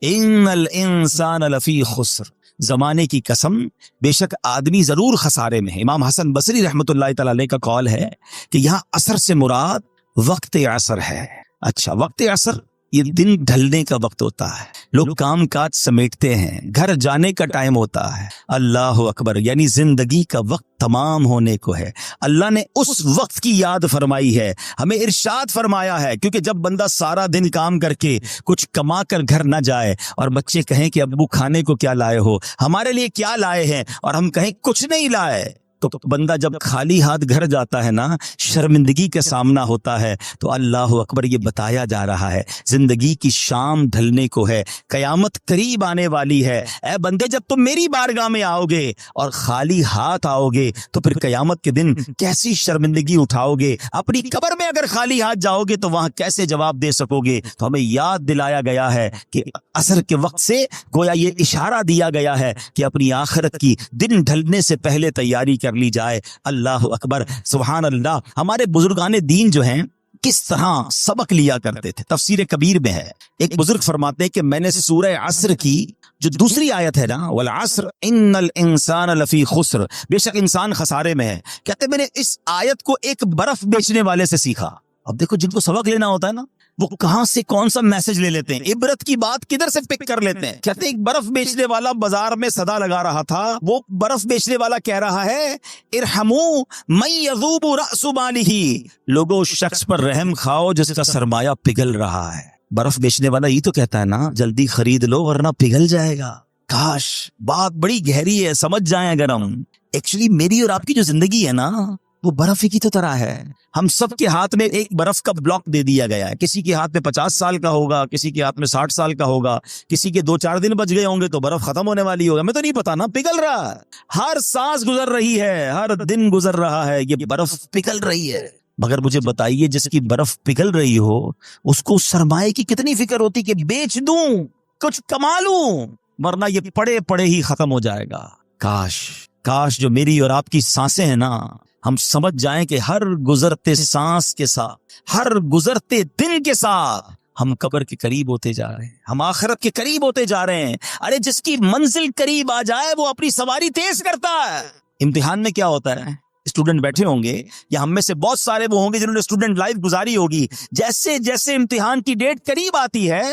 ان الانسان لفی خسر، زمانے کی قسم بے شک آدمی ضرور خسارے میں ہے۔ امام حسن بصری رحمۃ اللہ تعالی علیہ کا قول ہے کہ یہاں عصر سے مراد وقت عصر ہے۔ اچھا وقت عصر یہ دن ڈھلنے کا وقت ہوتا ہے، لوگ کام کاج سمیٹتے ہیں، گھر جانے کا ٹائم ہوتا ہے۔ اللہ اکبر، یعنی زندگی کا وقت تمام ہونے کو ہے۔ اللہ نے اس وقت کی یاد فرمائی ہے، ہمیں ارشاد فرمایا ہے، کیونکہ جب بندہ سارا دن کام کر کے کچھ کما کر گھر نہ جائے اور بچے کہیں کہ ابو کھانے کو کیا لائے ہو، ہمارے لیے کیا لائے ہیں، اور ہم کہیں کچھ نہیں لائے، تو بندہ جب خالی ہاتھ گھر جاتا ہے نا، شرمندگی کا سامنا ہوتا ہے۔ تو اللہ اکبر، یہ بتایا جا رہا ہے زندگی کی شام ڈھلنے کو ہے، قیامت قریب آنے والی ہے۔ اے بندے، جب تم میری بارگاہ میں آؤ گے اور خالی ہاتھ آؤ گے تو پھر قیامت کے دن کیسی شرمندگی اٹھاؤ گے؟ اپنی قبر میں اگر خالی ہاتھ جاؤ گے تو وہاں کیسے جواب دے سکو گے؟ تو ہمیں یاد دلایا گیا ہے کہ عصر کے وقت سے گویا یہ اشارہ دیا گیا ہے کہ اپنی آخرت کی دن ڈھلنے سے پہلے تیاری کر لی جائے۔ اللہ اکبر، سبحان اللہ۔ ہمارے بزرگان دین جو ہیں کس طرح سبق لیا کرتے تھے، تفسیر کبیر میں ہے، ایک بزرگ فرماتے ہیں کہ میں نے سورہ عصر کی جو دوسری آیت ہے نا، والعصر ان الانسان لفی خسر، بے شک انسان خسارے میں ہے، کہتے ہیں میں نے اس آیت کو ایک برف بیچنے والے سے سیکھا۔ اب دیکھو جن کو سبق لینا ہوتا ہے نا، وہ کہاں سے کون سا میسج لے لیتے ہیں، عبرت کی بات کدھر سے پک کر لیتے ہیں۔ کہتے ہیں ایک برف بیچنے والا بازار میں صدا لگا رہا تھا، وہ برف بیچنے والا کہہ رہا ہے ارحموا من یذوب رأس مالہ، لوگوں شخص پر رحم کھاؤ جس کا سرمایہ پگھل رہا ہے۔ برف بیچنے والا یہ تو کہتا ہے نا جلدی خرید لو ورنہ پگھل جائے گا۔ کاش بات بڑی گہری ہے، سمجھ جائیں اگر ہم. ایکچولی میری اور آپ کی جو زندگی ہے نا وہ برف کی تو طرح ہے. ہم سب کے ہاتھ میں ایک برف کا بلاک دے دیا گیا ہے. کسی کے ہاتھ میں 50 سال کا ہوگا، کسی کے ہاتھ میں 60 سال کا ہوگا، کسی کے 2-4 دن بچ گئے ہوں گے تو برف ختم ہونے والی ہوگا. میں تو نہیں پتا نا، پگھل رہا ہے. ہر سانس گزر رہی ہے، ہر دن گزر رہا ہے، یہ برف پگھل رہی ہے. مگر مجھے بتائیے جس کی برف پگھل رہی ہو اس کو سرمائے کی کتنی فکر ہوتی کہ بیچ دوں کچھ کما لوں، ورنہ یہ پڑے پڑے ہی ختم ہو جائے گا. کاش جو میری اور آپ کی سانسیں ہیں نا، ہم سمجھ جائیں کہ ہر گزرتے سانس کے ساتھ، ہر گزرتے دن کے ساتھ ہم قبر کے قریب ہوتے جا رہے ہیں، ہم آخرت کے قریب ہوتے جا رہے ہیں. ارے جس کی منزل قریب آ جائے وہ اپنی سواری تیز کرتا ہے. امتحان میں کیا ہوتا ہے، اسٹوڈنٹ بیٹھے ہوں گے یا ہم میں سے بہت سارے وہ ہوں گے جنہوں نے اسٹوڈنٹ لائف گزاری ہوگی. جیسے جیسے امتحان کی ڈیٹ قریب آتی ہے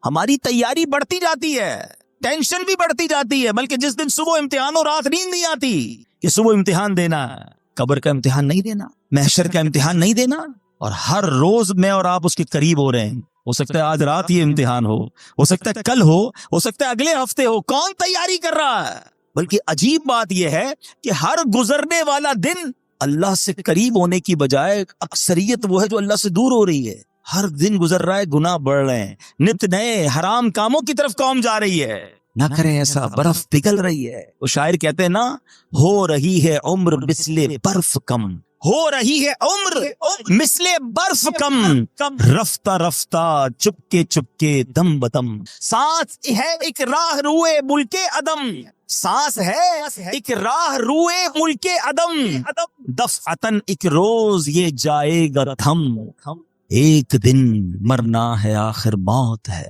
ہماری تیاری بڑھتی جاتی ہے، ٹینشن بھی بڑھتی جاتی ہے. بلکہ جس دن صبح امتحان ہو رات نیند نہیں آتی کہ صبح امتحان دینا ہے، قبر کا امتحان نہیں دینا، محشر کا امتحان نہیں دینا. اور ہر روز میں اور آپ اس کے قریب ہو رہے ہیں. ہو سکتا ہے آج رات یہ امتحان ہو سکتا ہے کل ہو سکتا ہے اگلے ہفتے ہو. کون تیاری کر رہا ہے؟ بلکہ عجیب بات یہ ہے کہ ہر گزرنے والا دن اللہ سے قریب ہونے کی بجائے اکثریت وہ ہے جو اللہ سے دور ہو رہی ہے. ہر دن گزر رہا ہے، گناہ بڑھ رہے ہیں، نت نئے حرام کاموں کی طرف قوم جا رہی ہے. نہ کریں ایسا، برف پگھل رہی ہے. وہ شاعر کہتے ہیں نا، ہو رہی ہے عمر مثل برف کم، ہو رہی ہے عمر مثل برف کم، رفتہ رفتہ چپ کے دم بدم، سانس ہے ایک راہ روئے ملک عدم، سانس ہے ایک راہ روئے ملک عدم، دفعتن ایک روز یہ جائے گا تھم، ایک دن مرنا ہے آخر موت ہے،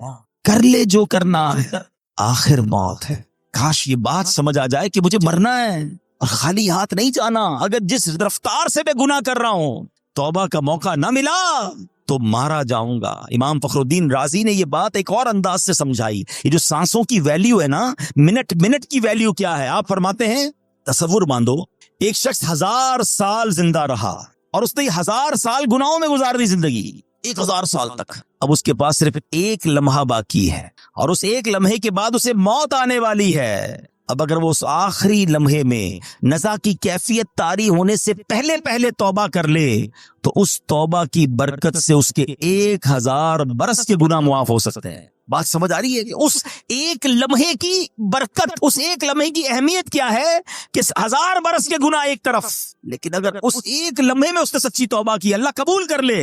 کر لے جو کرنا ہے آخر موت ہے. کاش یہ بات سمجھ آ جائے کہ مجھے مرنا ہے اور خالی ہاتھ نہیں جانا. اگر جس رفتار سے میں گناہ کر رہا ہوں توبہ کا موقع نہ ملا تو مارا جاؤں گا. امام فخر الدین رازی نے یہ بات ایک اور انداز سے سمجھائی. یہ جو سانسوں کی ویلیو ہے نا، منٹ کی ویلیو کیا ہے؟ آپ فرماتے ہیں تصور باندھو، ایک شخص 1000 سال زندہ رہا اور اس نے 1000 سال گناہوں میں گزار دی زندگی، 1000 سال تک. اب اس کے پاس صرف ایک لمحہ باقی ہے اور اس ایک لمحے کے بعد اسے موت آنے والی ہے. اب اگر وہ اس آخری لمحے میں نزا کی کیفیت طاری ہونے سے پہلے توبہ کر لے تو اس توبہ کی برکت سے اس کے 1000 برس کے گناہ معاف ہو سکتے ہیں. بات سمجھ آ رہی ہے کہ اس ایک لمحے کی برکت، اس ایک لمحے کی اہمیت کیا ہے کہ 1000 برس کے گناہ ایک طرف، لیکن اگر اس ایک لمحے میں اس نے سچی توبہ کی، اللہ قبول کر لے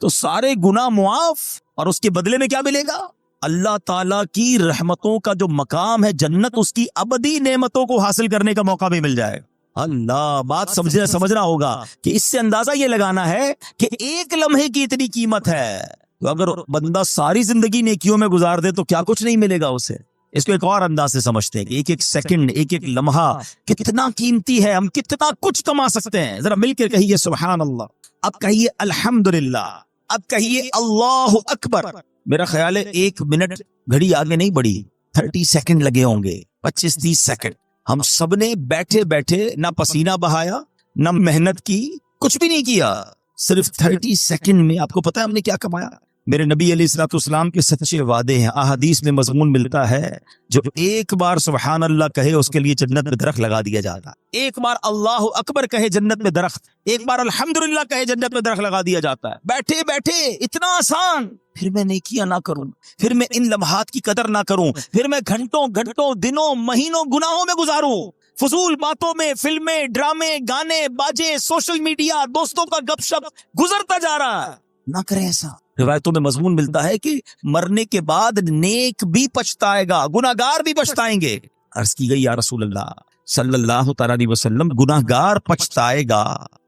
تو سارے گناہ معاف. اور اس کے بدلے میں کیا ملے گا؟ اللہ تعالیٰ کی رحمتوں کا جو مقام ہے جنت، اس کی ابدی نعمتوں کو حاصل کرنے کا موقع بھی مل جائے گا. اللہ، بات سمجھنا ہوگا کہ اس سے اندازہ یہ لگانا ہے کہ ایک لمحے کی اتنی قیمت ہے. تو اگر بندہ ساری زندگی نیکیوں میں گزار دے تو کیا کچھ نہیں ملے گا اسے. اس کو ایک اور انداز سے سمجھتے ہیں کہ ایک سیکنڈ، ایک لمحہ کتنا قیمتی ہے، ہم کتنا کچھ کما سکتے ہیں. ذرا مل کے کہیے سبحان اللہ، اب کہیے الحمدللہ، اب کہیے اللہ اکبر. میرا خیال ہے 1 منٹ گھڑی آگے نہیں بڑھی، 30 سیکنڈ لگے ہوں گے، 25-30 سیکنڈ. ہم سب نے بیٹھے بیٹھے نہ پسینہ بہایا، نہ محنت کی، کچھ بھی نہیں کیا. صرف 30 سیکنڈ میں آپ کو پتا ہے ہم نے کیا کمایا. میرے نبی علیہ الصلوۃ والسلام کے سچے وعدے ہیں. احادیث میں مضمون ملتا ہے جو ایک بار سبحان اللہ کہے اس کے لیے جنت میں درخت لگا دیا جاتا. ایک بار اللہ اکبر کہے جنت میں درخت، ایک بار الحمدللہ کہے جنت میں درخت لگا دیا جاتا ہے. بیٹھے بیٹھے اتنا آسان. پھر میں نیکیاں نہ کروں، پھر میں ان لمحات کی قدر نہ کروں، پھر میں گھنٹوں دنوں مہینوں گناہوں میں گزاروں، فضول باتوں میں، فلمیں، ڈرامے، گانے، باجے، سوشل میڈیا، دوستوں کا گپ شپ گزرتا جا رہا ہے. نہ کریں ایسا. روایتوں میں مضمون ملتا ہے کہ مرنے کے بعد نیک بھی پچھتائے گا، گناہگار بھی پچھتائیں گے. عرض کی گئی یا رسول اللہ صلی اللہ تعالی علیہ وسلم، گناہگار پچھتائے گا،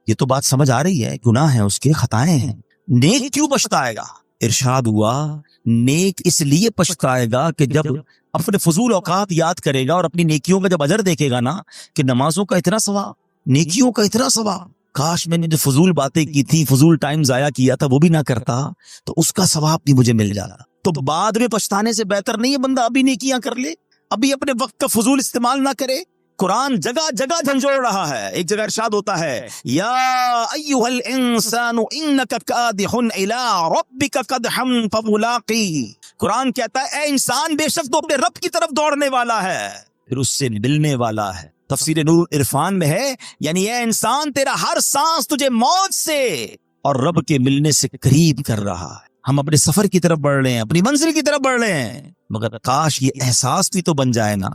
یہ تو بات سمجھ آ رہی ہے، گناہ ہیں اس کے، خطائیں ہیں، نیک کیوں پچھتائے گا؟ ارشاد ہوا نیک اس لیے پچھتائے گا کہ جب اپنے فضول اوقات یاد کرے گا اور اپنی نیکیوں کا جب اجر دیکھے گا نا کہ نمازوں کا اتنا ثواب، نیکیوں کا اتنا ثواب، کاش میں نے جو فضول باتیں کی تھی، فضول ٹائم ضائع کیا تھا وہ بھی نہ کرتا تو اس کا ثواب بھی مجھے مل جاتا. تو بعد میں پچھتانے سے بہتر نہیں ہے بندہ ابھی نیکیاں کر لے، ابھی اپنے وقت کا فضول استعمال نہ کرے. قرآن جگہ جگہ جھنجھوڑ رہا ہے. ایک جگہ ارشاد ہوتا ہے یا ایھا الانسان انک کادح الی ربک قدحا فملاقی، قرآن کہتا ہے اے انسان بے شک تو اپنے رب کی طرف دوڑنے والا ہے، پھر اس سے ملنے والا ہے۔ تفسیر نور عرفان میں ہے یعنی اے انسان تیرا ہر سانس تجھے موت سے اور رب کے ملنے سے قریب کر رہا ہے۔ ہم اپنے سفر کی طرف بڑھ رہے ہیں، اپنی منزل کی طرف بڑھ رہے ہیں، مگر کاش یہ احساس بھی تو بن جائے نا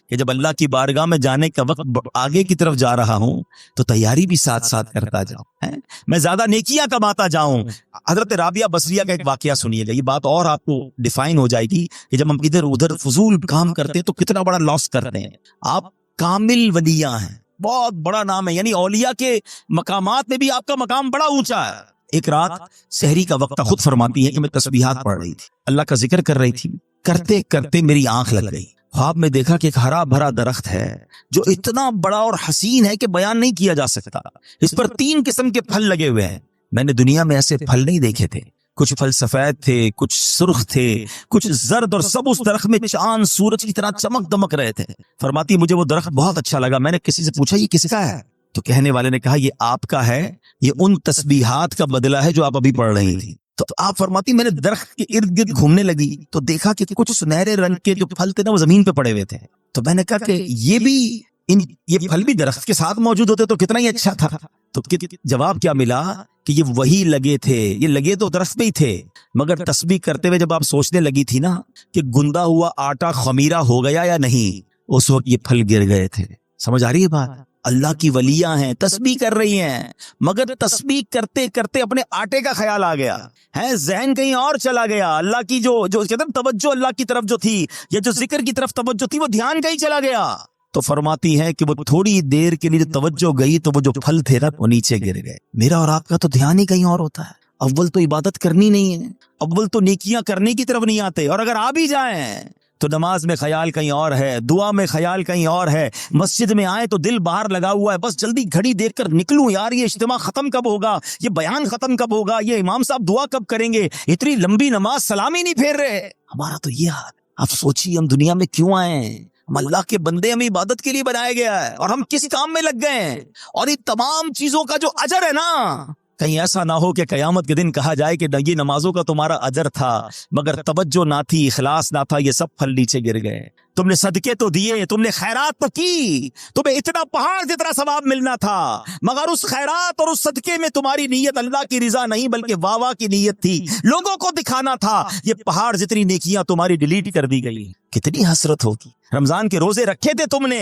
کہ جب اللہ کی بارگاہ میں جانے کا وقت آگے کی طرف جا رہا ہوں تو تیاری بھی ساتھ ساتھ کرتا جاؤں، میں زیادہ نیکیاں کماتا جاؤں۔ حضرت رابعہ بصریہ کا ایک واقعہ سنیے گا، یہ بات اور آپ کو ڈیفائن ہو جائے گی کہ جب ہم ادھر ادھر فضول کام کرتے ہیں تو کتنا بڑا لاس کرتے ہیں۔ آپ کامل ولیاں ہیں، بہت بڑا نام ہے، یعنی اولیاء کے مقامات میں بھی آپ کا مقام بڑا اونچا ہے۔ ایک رات سحری کا وقت خود فرماتی ہے کہ میں تسبیحات پڑھ رہی تھی، اللہ کا ذکر کر رہی تھی، کرتے کرتے میری آنکھ لگ گئی۔ خواب میں دیکھا کہ ایک ہرا بھرا درخت ہے جو اتنا بڑا اور حسین ہے کہ بیان نہیں کیا جا سکتا، اس پر 3 قسم کے پھل لگے ہوئے ہیں۔ میں نے دنیا میں ایسے پھل نہیں دیکھے تھے، کچھ پھل سفید تھے، کچھ سرخ تھے، کچھ زرد، اور سب اس درخت میں چاند سورج کی طرح چمک دمک رہے تھے۔ فرماتی مجھے وہ درخت بہت اچھا لگا، میں نے کسی سے پوچھا یہ کس کا ہے؟ تو کہنے والے نے کہا یہ آپ کا ہے، یہ ان تسبیحات کا بدلہ ہے جو آپ ابھی پڑھ رہی تھی۔ تو آپ فرماتی میں نے درخت کے ارد گرد گھومنے لگی تو دیکھا کہ کچھ سنہرے رنگ کے جو پھل تھے نا وہ زمین پہ پڑے ہوئے تھے، تو میں نے کہا کہ یہ پھل بھی درخت کے ساتھ موجود ہوتے تو کتنا ہی اچھا تھا۔ تو جواب کیا ملا کہ یہ وہی لگے تھے، یہ لگے تو درخت پہ ہی تھے، مگر تسبیح کرتے ہوئے جب آپ سوچنے لگی تھی نا کہ گندا ہوا آٹا خمیرہ ہو گیا یا نہیں، اس وقت یہ پھل گر گئے تھے۔ سمجھ آ رہی ہے بات؟ اللہ کی ولیاں ہیں، تسبیح کر رہی ہیں، مگر تسبیح کرتے کرتے اپنے آٹے کا خیال آ گیا ہے، ذہن کہیں اور چلا گیا، اللہ کی جو کہتے ہیں توجہ اللہ کی طرف جو تھی یا جو ذکر کی طرف توجہ تھی وہ دھیان کہیں چلا گیا۔ تو فرماتی ہے کہ وہ تھوڑی دیر کے لیے جو توجہ گئی تو وہ جو پھل تھے نا وہ نیچے گر گئے۔ میرا اور آپ کا تو دھیان ہی کہیں اور ہوتا ہے، اول تو عبادت کرنی نہیں ہے، اول تو نیکیاں کرنے کی طرف نہیں آتے، اور اگر آ بھی جائیں تو نماز میں خیال کہیں اور ہے، دعا میں خیال کہیں اور ہے، مسجد میں آئے تو دل باہر لگا ہوا ہے، بس جلدی گھڑی دیکھ کر نکلوں یار، یہ اجتماع ختم کب ہوگا، یہ بیان ختم کب ہوگا، یہ امام صاحب دعا کب کریں گے، اتنی لمبی نماز سلام ہی نہیں پھیر رہے۔ ہمارا تو یہ حال۔ آپ سوچیے ہم دنیا میں کیوں آئے ہیں؟ ہم اللہ کے بندے، ہمیں عبادت کے لیے بنایا گیا ہے اور ہم کسی کام میں لگ گئے ہیں، اور یہ تمام چیزوں کا جو اجر ہے نا، کہیں ایسا نہ ہو کہ قیامت کے دن کہا جائے کہ یہ نمازوں کا تمہارا اجر تھا مگر توجہ نہ تھی، اخلاص نہ تھا، یہ سب پھل نیچے گر گئے۔ تم نے صدقے تو دیے، تم نے خیرات تو کی، تمہیں اتنا پہاڑ جتنا ثواب ملنا تھا، مگر اس خیرات اور اس صدقے میں تمہاری نیت اللہ کی رضا نہیں بلکہ واہ کی نیت تھی، لوگوں کو دکھانا تھا، یہ پہاڑ جتنی نیکیاں تمہاری ڈیلیٹ کر دی گئی۔ کتنی حسرت ہوگی۔ رمضان کے روزے رکھے تھے تم نے،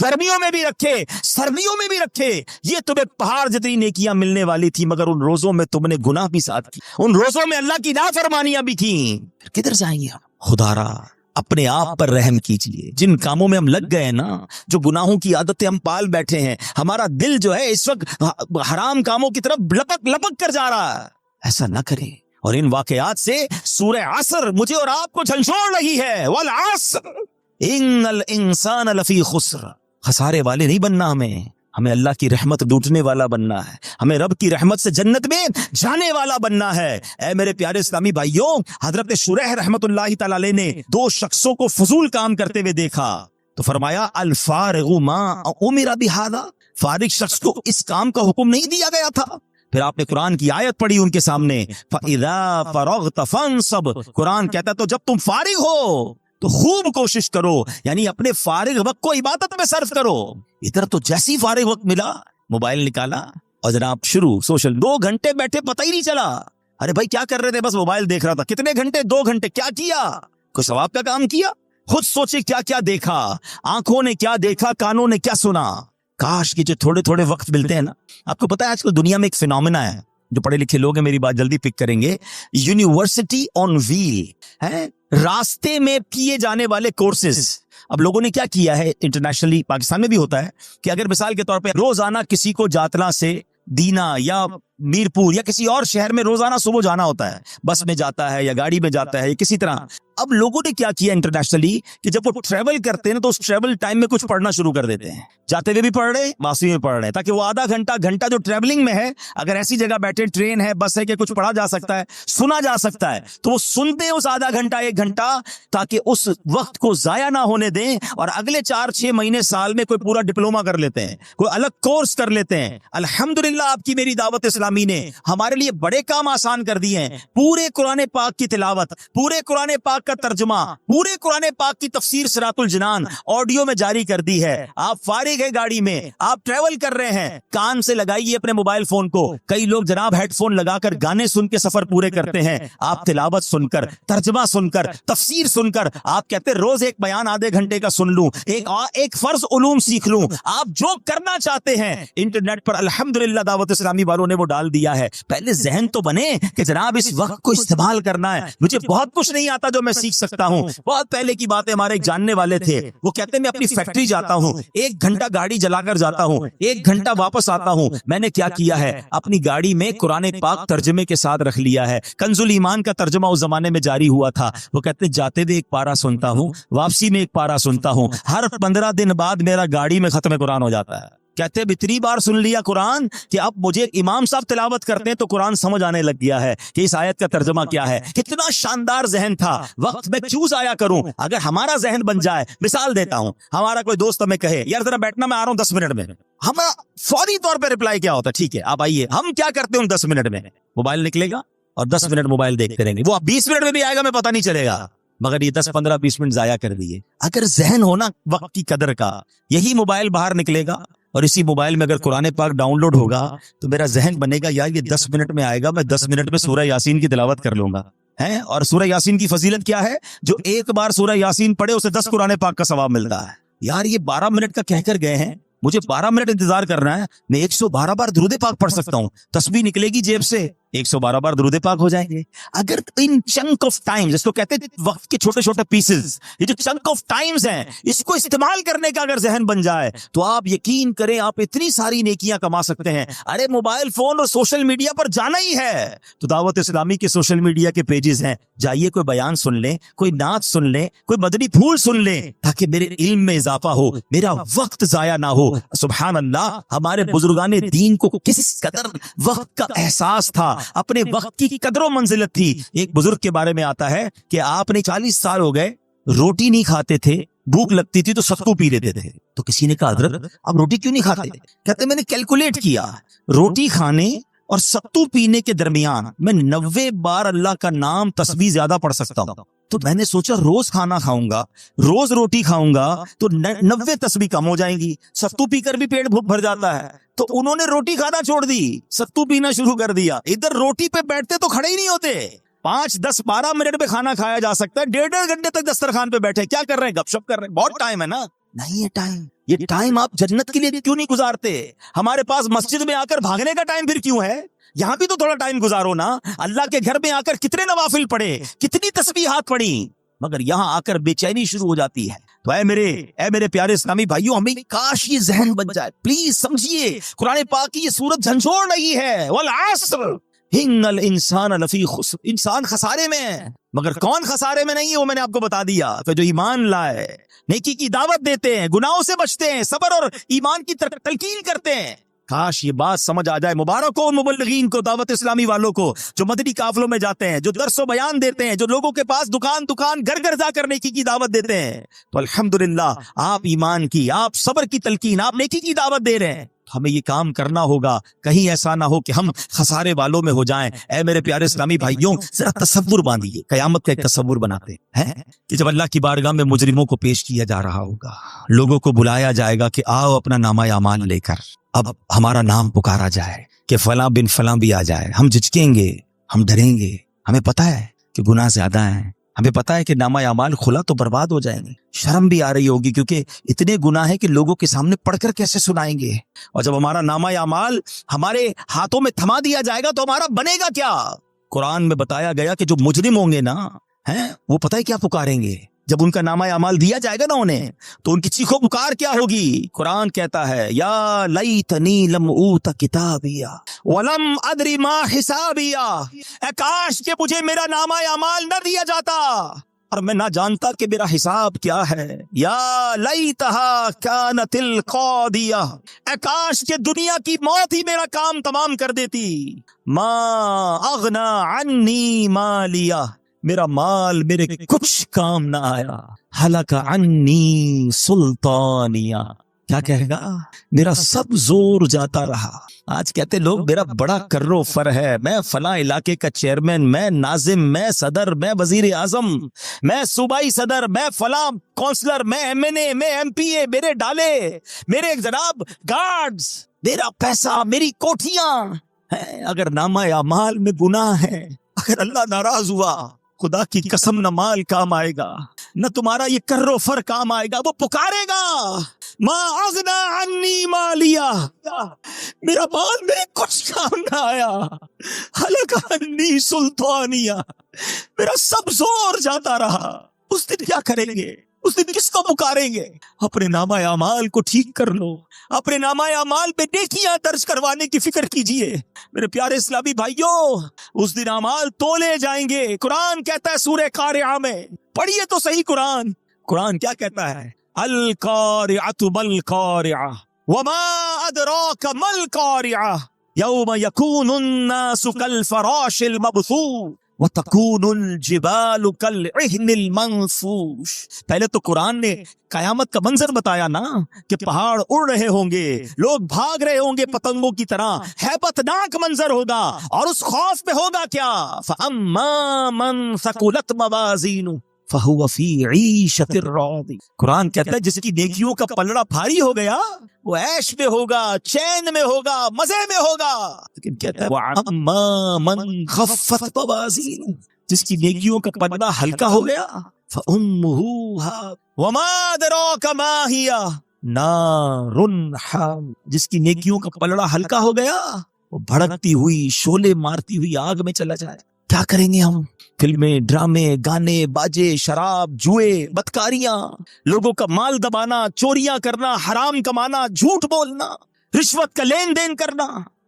گرمیوں میں بھی رکھے، سردیوں میں بھی رکھے، یہ تمہیں پہاڑ جتنی نیکیاں ملنے والی تھی، مگر ان روزوں میں تم نے گناہ بھی ساتھ کی، ان روزوں میں اللہ کی نافرمانیاں بھی کی، پھر کدھر جائیں گے ہم؟ خدا را اپنے آپ پر رحم کیجئے، جن کاموں میں ہم لگ گئے نا، جو گناہوں کی عادتیں ہم پال بیٹھے ہیں، ہمارا دل جو ہے اس وقت حرام کاموں کی طرف لپک لپک کر جا رہا ہے، ایسا نہ کریں۔ اور ان واقعات سے سورہ عصر مجھے اور آپ کو جھنجھوڑ رہی ہے، والعصر ان الانسان لفی خسر، خسارے والے نہیں بننا، ہمیں اللہ کی رحمت لوٹنے والا بننا ہے، ہمیں رب کی رحمت سے جنت میں جانے والا بننا ہے۔ اے میرے پیارے اسلامی بھائیوں، حضرت شریح رحمت اللہ تعالی علیہ نے 2 شخصوں کو فضول کام کرتے ہوئے دیکھا تو فرمایا الفارغ ما امر بہذا، فارغ شخص کو اس کام کا حکم نہیں دیا گیا تھا۔ پھر آپ نے قرآن کی آیت پڑھی ان کے سامنے، فَإِذَا فَرَغْتَ فَانْصَبْ، قرآن کہتا ہے تو جب تم فارغ ہو تو خوب کوشش کرو، یعنی اپنے فارغ وقت کو عبادت میں صرف کرو۔ ادھر تو جیسی فارغ وقت ملا موبائل نکالا اور جناب شروع سوشل، 2 گھنٹے بیٹھے پتہ ہی نہیں چلا، ارے بھائی کیا کر رہے تھے؟ بس موبائل دیکھ رہا تھا۔ کتنے گھنٹے؟ 2 گھنٹے۔ کیا کیا؟ کوئی ثواب کا کام کیا؟ خود سوچے کیا کیا دیکھا، آنکھوں نے کیا دیکھا، کانوں نے کیا سنا۔ کاش کہ جو تھوڑے تھوڑے وقت ملتے ہیں نا، آپ کو پتا ہے آج کل دنیا میں ایک فینومینا ہے، جو پڑھے لکھے لوگ ہیں میری بات جلدی پک کریں گے، یونیورسٹی آن ویل ہے، راستے میں کیے جانے والے کورسز۔ اب لوگوں نے کیا کیا ہے انٹرنیشنلی، پاکستان میں بھی ہوتا ہے کہ اگر مثال کے طور پہ روزانہ کسی کو جاتلا سے دینا یا میرپور یا کسی اور شہر میں روزانہ صبح جانا ہوتا ہے، بس میں جاتا ہے یا گاڑی میں جاتا ہے یا کسی طرح۔ اب لوگوں نے کیا کیا انٹرنیشنلی کہ جب وہ ٹریول کرتے ہیں تو اس ٹریول ٹائم میں کچھ پڑھنا شروع کر دیتے ہیں، جاتے ہوئے بھی پڑھ رہے ہیں, واپسی میں پڑھ رہے ہیں, تاکہ وہ آدھا گھنٹہ جو ٹریولنگ میں ہے, اگر ایسی جگہ بیٹھے, ٹرین ہے, بس ہے, کہ کچھ پڑھا جا سکتا ہے, سنا جا سکتا ہے, تو وہ سنتے ہیں اس آدھا گھنٹہ 1 گھنٹہ, تاکہ اس وقت کو ضائع نہ ہونے دیں, اور اگلے 4-6 مہینے سال میں کوئی پورا ڈپلوما کر لیتے ہیں, کوئی الگ کورس کر لیتے ہیں. الحمدللہ آپ کی میری دعوت اسلامی نے ہمارے لیے بڑے کام آسان کر دیے ہیں. پورے قرآن پاک کی تلاوت, پورے قرآن پاک کا ترجمہ, پورے قرآن پاک کی تفسیر صراط الجنان آڈیو میں جاری کر دی ہے. آپ فارغ ہے گاڑی میں, آپ ٹریول کر رہے ہیں, کان سے لگائیے اپنے موبائل فون کو. کئی لوگ جناب ہیڈ فون لگا کر گانے سن کے سفر پورے کرتے ہیں. آپ تلاوت سن کر, ترجمہ سن کر, تفسیر سن کر, آپ کہتے ہیں روز ایک بیان آدھے گھنٹے کا سن لوں, ایک فرض علوم سیکھ لوں. آپ جو کرنا چاہتے ہیں انٹرنیٹ پر الحمدللہ دعوت اسلامی والوں نے وہ ڈال دیا ہے. پہلے ذہن تو بنے کہ جناب اس وقت کو استعمال کرنا ہے. مجھے بہت کچھ نہیں آتا جو میں سیکھ سکتا ہوں. بہت پہلے کی بات ہے, ہمارے ایک جاننے والے تھے, وہ کہتے ہیں میں اپنی فیکٹری جاتا ہوں, 1 گھنٹہ گاڑی جلا کر جاتا ہوں, 1 گھنٹہ واپس آتا ہوں. میں نے کیا کیا ہے, اپنی گاڑی میں قرآن پاک ترجمے کے ساتھ رکھ لیا ہے. کنز الایمان کا ترجمہ اس زمانے میں جاری ہوا تھا. وہ کہتے ہیں جاتے ہوئے 1 پارہ سنتا ہوں, واپسی میں 1 پارہ سنتا ہوں. ہر 15 دن بعد میرا گاڑی میں ختم قرآن ہو جاتا ہے. کہتے ہیں اتنی بار سن لیا قرآن کہ اب مجھے امام صاحب تلاوت کرتے ہیں تو قرآن سمجھ آنے لگ گیا ہے کہ اس آیت کا ترجمہ کیا ہے. کتنا شاندار ذہن تھا. وقت میں کیوں ضائع کروں؟ اگر ہمارا ذہن بن جائے, مثال دیتا ہوں, ہمارا کوئی دوست ہمیں کہے یار ذرا بیٹھنا, میں آ رہا ہوں 10 منٹ میں, ہمارا فوری طور پہ رپلائی کیا ہوتا ہے, ٹھیک ہے آپ آئیے. ہم کیا کرتے ہیں 10 منٹ میں, موبائل نکلے گا اور 10 منٹ موبائل دیکھتے رہیں گے. وہ 20 منٹ میں بھی آئے گا, میں پتہ نہیں چلے گا, مگر یہ 10-15-20 منٹ ضائع کر دیے. اگر ذہن ہونا وقت کی قدر کا, یہی موبائل باہر نکلے گا اور اسی موبائل میں اگر قرآن پاک ڈاؤن لوڈ ہوگا تو میرا ذہن بنے گا یار یہ 10 منٹ میں آئے گا, میں 10 منٹ میں سورہ یاسین کی تلاوت کر لوں گا. ہے, اور سورہ یاسین کی فضیلت کیا ہے, جو 1 بار سورہ یاسین پڑھے اسے 10 قرآن پاک کا ثواب ملتا ہے. یار یہ 12 منٹ کا کہہ کر گئے ہیں, مجھے 12 منٹ انتظار کرنا ہے, میں 112 بار درود پاک پڑھ سکتا ہوں. تسبیح نکلے گی جیب سے, 112 بار درود پاک ہو جائیں گے. اگر ان چنک آف ٹائم, جس کو کہتے ہیں وقت کے چھوٹے چھوٹے پیسز, یہ جو چنک آف ٹائمز ہیں, اس کو استعمال کرنے کا اگر ذہن بن جائے تو آپ یقین کریں آپ اتنی ساری نیکیاں کما سکتے ہیں. ارے موبائل فون اور سوشل میڈیا پر جانا ہی ہے تو دعوت اسلامی کے سوشل میڈیا کے پیجز ہیں, جائیے کوئی بیان سن لیں, کوئی نعت سن لیں, کوئی مدنی پھول سن لیں, تاکہ میرے علم میں اضافہ ہو, میرا وقت ضائع نہ ہو. سبحان اللہ, ہمارے بزرگان دین کو کس قدر وقت کا احساس تھا, اپنے وقت کی قدر و منزلت تھی. ایک بزرگ کے بارے میں آتا ہے کہ آپ نے 40 سال ہو گئے, روٹی نہیں کھاتے تھے, بھوک لگتی تھی تو ستو پی لیتے تھے. تو کسی نے کہا حضرت آپ روٹی کیوں نہیں کھاتے؟ کہتے میں نے کیلکولیٹ کیا, روٹی کھانے اور ستو پینے کے درمیان میں 90 بار اللہ کا نام تسبیح زیادہ پڑھ سکتا ہوں. تو میں نے سوچا روز کھانا کھاؤں گا, روز روٹی کھاؤں گا تو 90 تسبیح کم ہو جائیں گی. ستو پی کر بھی پیٹ بھر جاتا ہے, تو انہوں نے روٹی کھانا چھوڑ دی, ستو پینا شروع کر دیا. ادھر روٹی پہ بیٹھتے تو کھڑے ہی نہیں ہوتے. 5, 10, 12 منٹ میں کھانا کھایا جا سکتا ہے, 1.5 گھنٹے تک دسترخوان پہ بیٹھے کیا کر رہے ہیں, گپ شپ کر رہے ہیں. بہت ٹائم ہے نا, نہیں ہے یہ ٹائم آپ جنت کے لیے کیوں نہیں گزارتے؟ ہمارے پاس مسجد میں آ کر بھاگنے کا ٹائم پھر کیوں ہے؟ یہاں بھی تو تھوڑا ٹائم گزارو نا. اللہ کے گھر میں آ کر کتنے نوافل پڑھے, کتنی تسبیحات پڑھی, مگر یہاں آ کر بے چینی شروع ہو جاتی ہے. تو اے میرے پیارے اسلامی بھائیوں, ہمیں کاش یہ ذہن بن جائے. پلیز سمجھیے قرآن پاک کی یہ سورت جھنجھوڑ رہی ہے, والعصر ان الانسان لفی خسر, انسان خسارے میں ہے. مگر کون خسارے میں نہیں ہے وہ میں نے آپ کو بتا دیا. تو جو ایمان لائے, نیکی کی دعوت دیتے ہیں, گناہوں سے بچتے ہیں, صبر اور ایمان کی تلقین کرتے ہیں, کاش یہ بات سمجھ آ جائے. مبارک ہو مبلغین کو, دعوت اسلامی والوں کو, جو مدنی قافلوں میں جاتے ہیں, جو درس و بیان دیتے ہیں, جو لوگوں کے پاس دکان گھر گھر جا کر نیکی کی دعوت دیتے ہیں. تو الحمدللہ آپ ایمان کی, آپ صبر کی تلقین, آپ نیکی کی دعوت دے رہے ہیں. تو ہمیں یہ کام کرنا ہوگا, کہیں ایسا نہ ہو کہ ہم خسارے والوں میں ہو جائیں. اے میرے پیارے اسلامی بھائیوں, ذرا تصور باندھیے, قیامت کا ایک تصور بناتے ہیں کہ جب اللہ کی بارگاہ میں مجرموں کو پیش کیا جا رہا ہوگا, لوگوں کو بلایا جائے گا کہ آؤ اپنا نامہ اعمال لے کر, اب ہمارا نام پکارا جائے کہ فلاں بن فلاں بھی آ جائے. ہم جھجکیں گے, ہم ڈریں گے, ہمیں پتہ ہے کہ گناہ زیادہ ہیں, ہمیں پتہ ہے کہ نامہ اعمال کھلا تو برباد ہو جائیں گے. شرم بھی آ رہی ہوگی کیونکہ اتنے گناہ ہیں کہ لوگوں کے سامنے پڑھ کر کیسے سنائیں گے. اور جب ہمارا نامہ اعمال ہمارے ہاتھوں میں تھما دیا جائے گا تو ہمارا بنے گا کیا؟ قرآن میں بتایا گیا کہ جو مجرم ہوں گے نا, وہ پتہ ہے کیا پکاریں گے. جب ان کا نامہ اعمال دیا جائے گا نا انہیں, تو ان کی چیخو پکار کیا ہوگی؟ قرآن کہتا ہے یا لیتنی لم اوت کتابیا ولم ادری ما حسابیا, اے کاش کہ مجھے میرا نامہ اعمال نہ دیا جاتا, اور میں نہ جانتا کہ میرا حساب کیا ہے. یا لیتہا کانت القاضیہ، اے کاش کہ دنیا کی موت ہی میرا کام تمام کر دیتی. ما اغنا عنی مالیہ، میرا مال میرے کچھ کام نہ آیا. ہلک عنی سلطانیہ، کیا کہے گا، میرا سب زور جاتا رہا. آج کہتے لوگ میرا بڑا کرو فر ہے، میں فلاں علاقے کا چیئرمین، میں ناظم، میں صدر، میں وزیر اعظم، میں صوبائی صدر، میں فلاں کونسلر، میں ایم این اے، میں ایم پی اے، میرے ڈالے، میرے جناب گارڈز، میرا پیسہ، میری کوٹھیاں ہیں. اگر نامہ اعمال میں گناہ ہے، اگر اللہ ناراض ہوا، خدا کی قسم نہ مال کام آئے گا، نہ تمہارا یہ کرو فر کام آئے گا. وہ پکارے گا ما اغنا عنی مالیہ، میرا مال میرے کچھ کام نہ آیا. ہلک عنی سلطانیہ، میرا سب زور جاتا رہا. اس دن کیا کریں گے؟ اس دن کس کو پکاریں گے؟ اپنے نامہ اعمال کو ٹھیک کر لو، اپنے نامہ اعمال پہ نیکیاں درج کروانے کی فکر کیجئے. میرے پیارے اسلامی بھائیوں، اس دن اعمال تولے جائیں گے. قرآن کہتا ہے سورہ قارعہ میں، پڑھیے تو صحیح قرآن. قرآن کیا کہتا ہے؟ القارعۃ مالقارعہ وما ادراک مالقارعہ یوم یکون الناس کالفراش المبثوث وَتَكُونُ الْجِبَالُ كَالْعِهْنِ الْمَنْفُوشِ. پہلے تو قرآن نے قیامت کا منظر بتایا نا، کہ پہاڑ اڑ رہے ہوں گے، لوگ بھاگ رہے ہوں گے پتنگوں کی طرح، ہیبت ناک منظر ہوگا. اور اس خوف میں ہوگا کیا؟ فَأَمَّا مَنْ ثَقُلَتْ مَوَازِينُهُ فَهُوَ فِي عِيشَةٍ رَاضِيَةٍ. قرآن کہتا ہے جس کی نیکیوں کا پلڑا بھاری ہو گیا وہ عیش میں ہوگا، چین میں ہوگا، مزے میں ہوگا. لیکن کہتا ہے وَأَمَّا مَنْ خَفَّتْ مَوَازِينُهُ، جس کی نیکیوں کا پلڑا ہلکا ہو گیا فَأُمُّهُ هَاوِيَةٌ وَمَا أَدْرَاكَ مَا هِيَ نَارٌ حَامِيَةٌ. جس کی نیکیوں کا پلڑا ہلکا ہو گیا وہ بھڑکتی ہوئی، شعلے مارتی ہوئی آگ میں چلا جائے. کیا کریں گے ہم؟ فلمیں، ڈرامے، گانے، باجے، شراب، جوئے، بدکاریاں، لوگوں کا مال دبانا، چوریاں کرنا، حرام کمانا، جھوٹ بولنا، رشوت کا لین دین کرنا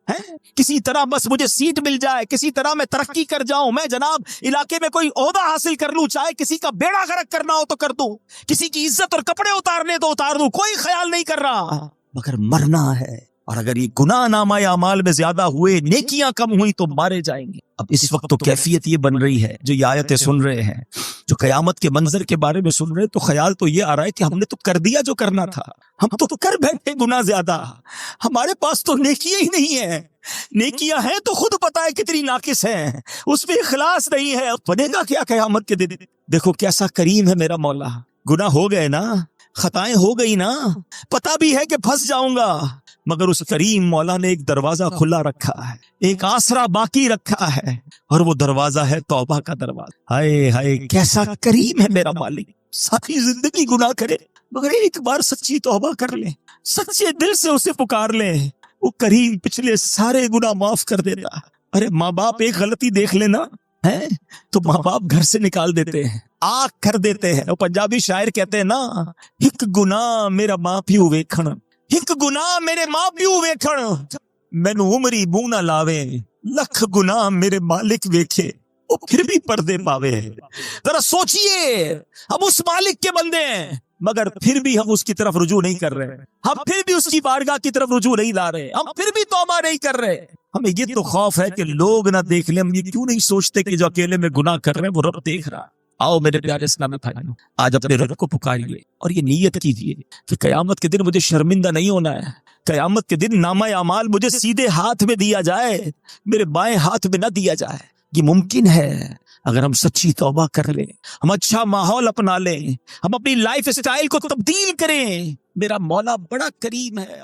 ہے. کسی طرح بس مجھے سیٹ مل جائے، کسی طرح میں ترقی کر جاؤں، میں جناب علاقے میں کوئی عہدہ حاصل کر لوں، چاہے کسی کا بیڑا غرق کرنا ہو تو کر دوں، کسی کی عزت اور کپڑے اتارنے تو اتار دوں، کوئی خیال نہیں کر رہا، مگر مرنا ہے. اور اگر یہ گناہ نامہ اعمال میں زیادہ ہوئے، نیکیاں کم ہوئی تو مارے جائیں گے. اب اس وقت تو کیفیت یہ بن رہی ہے، جو یہ آیتیں سن رہے ہیں، جو قیامت کے منظر کے بارے میں سن رہے ہیں، تو خیال تو یہ آ رہا ہے کہ ہم نے تو کر دیا جو کرنا تھا، ہم تو کر بیٹھے گناہ زیادہ، ہمارے پاس تو نیکیاں ہی نہیں ہیں. نیکیاں ہیں تو خود پتا ہے کتنی ناقص ہیں، اس میں اخلاص نہیں ہے. بنے گا کیا قیامت کے دن؟ دیکھو کیسا کریم ہے میرا مولا. گناہ ہو گئے نا، خطائیں ہو گئی نا، پتا بھی ہے کہ پھنس جاؤں گا، مگر اس کریم مولا نے ایک دروازہ کھلا رکھا ہے، ایک آسرا باقی رکھا ہے، اور وہ دروازہ ہے توبہ کا دروازہ. ہائے ہائے کیسا کریم ہے میرا مالک. ساری زندگی گناہ کرے مگر ایک بار سچی توبہ کر لیں، سچے دل سے اسے پکار لیں، وہ کریم پچھلے سارے گناہ معاف کر دیتا. ارے ماں باپ ایک غلطی دیکھ لینا ہے تو ماں باپ گھر سے نکال دیتے ہیں، آگ کر دیتے ہیں. وہ پنجابی شاعر کہتے ہیں نا، ایک گناہ میرا ماں پیو ویکھن، ایک گناہ میرے ماں پیو ویکھن، مینوں عمری منہ نہ لاوے، لکھ گناہ میرے مالک ویکھے وہ پھر بھی پردے پاوے. ذرا سوچئے، ہم اس مالک کے بندے ہیں مگر پھر بھی ہم اس کی طرف رجوع نہیں کر رہے، ہم پھر بھی اس کی بارگاہ کی طرف رجوع نہیں لا رہے، ہم پھر بھی توبہ نہیں کر رہے. ہمیں یہ تو خوف ہے کہ لوگ نہ دیکھ لیں. ہم یہ کیوں نہیں سوچتے کہ جو اکیلے میں گناہ کر رہے ہیں وہ رب دیکھ رہا. آؤ میرے پیارے اسلامی بھائیوں، آج اپنے رب کو پکاریے اور یہ نیت کیجیے کہ قیامت کے دن مجھے شرمندہ نہیں ہونا ہے. قیامت کے دن نامہ اعمال مجھے سیدھے ہاتھ میں دیا جائے، میرے بائیں ہاتھ میں نہ دیا جائے. یہ ممکن ہے اگر ہم سچی توبہ کر لیں، ہم اچھا ماحول اپنا لیں، ہم اپنی لائف اسٹائل کو تبدیل کریں. میرا مولا بڑا کریم ہے.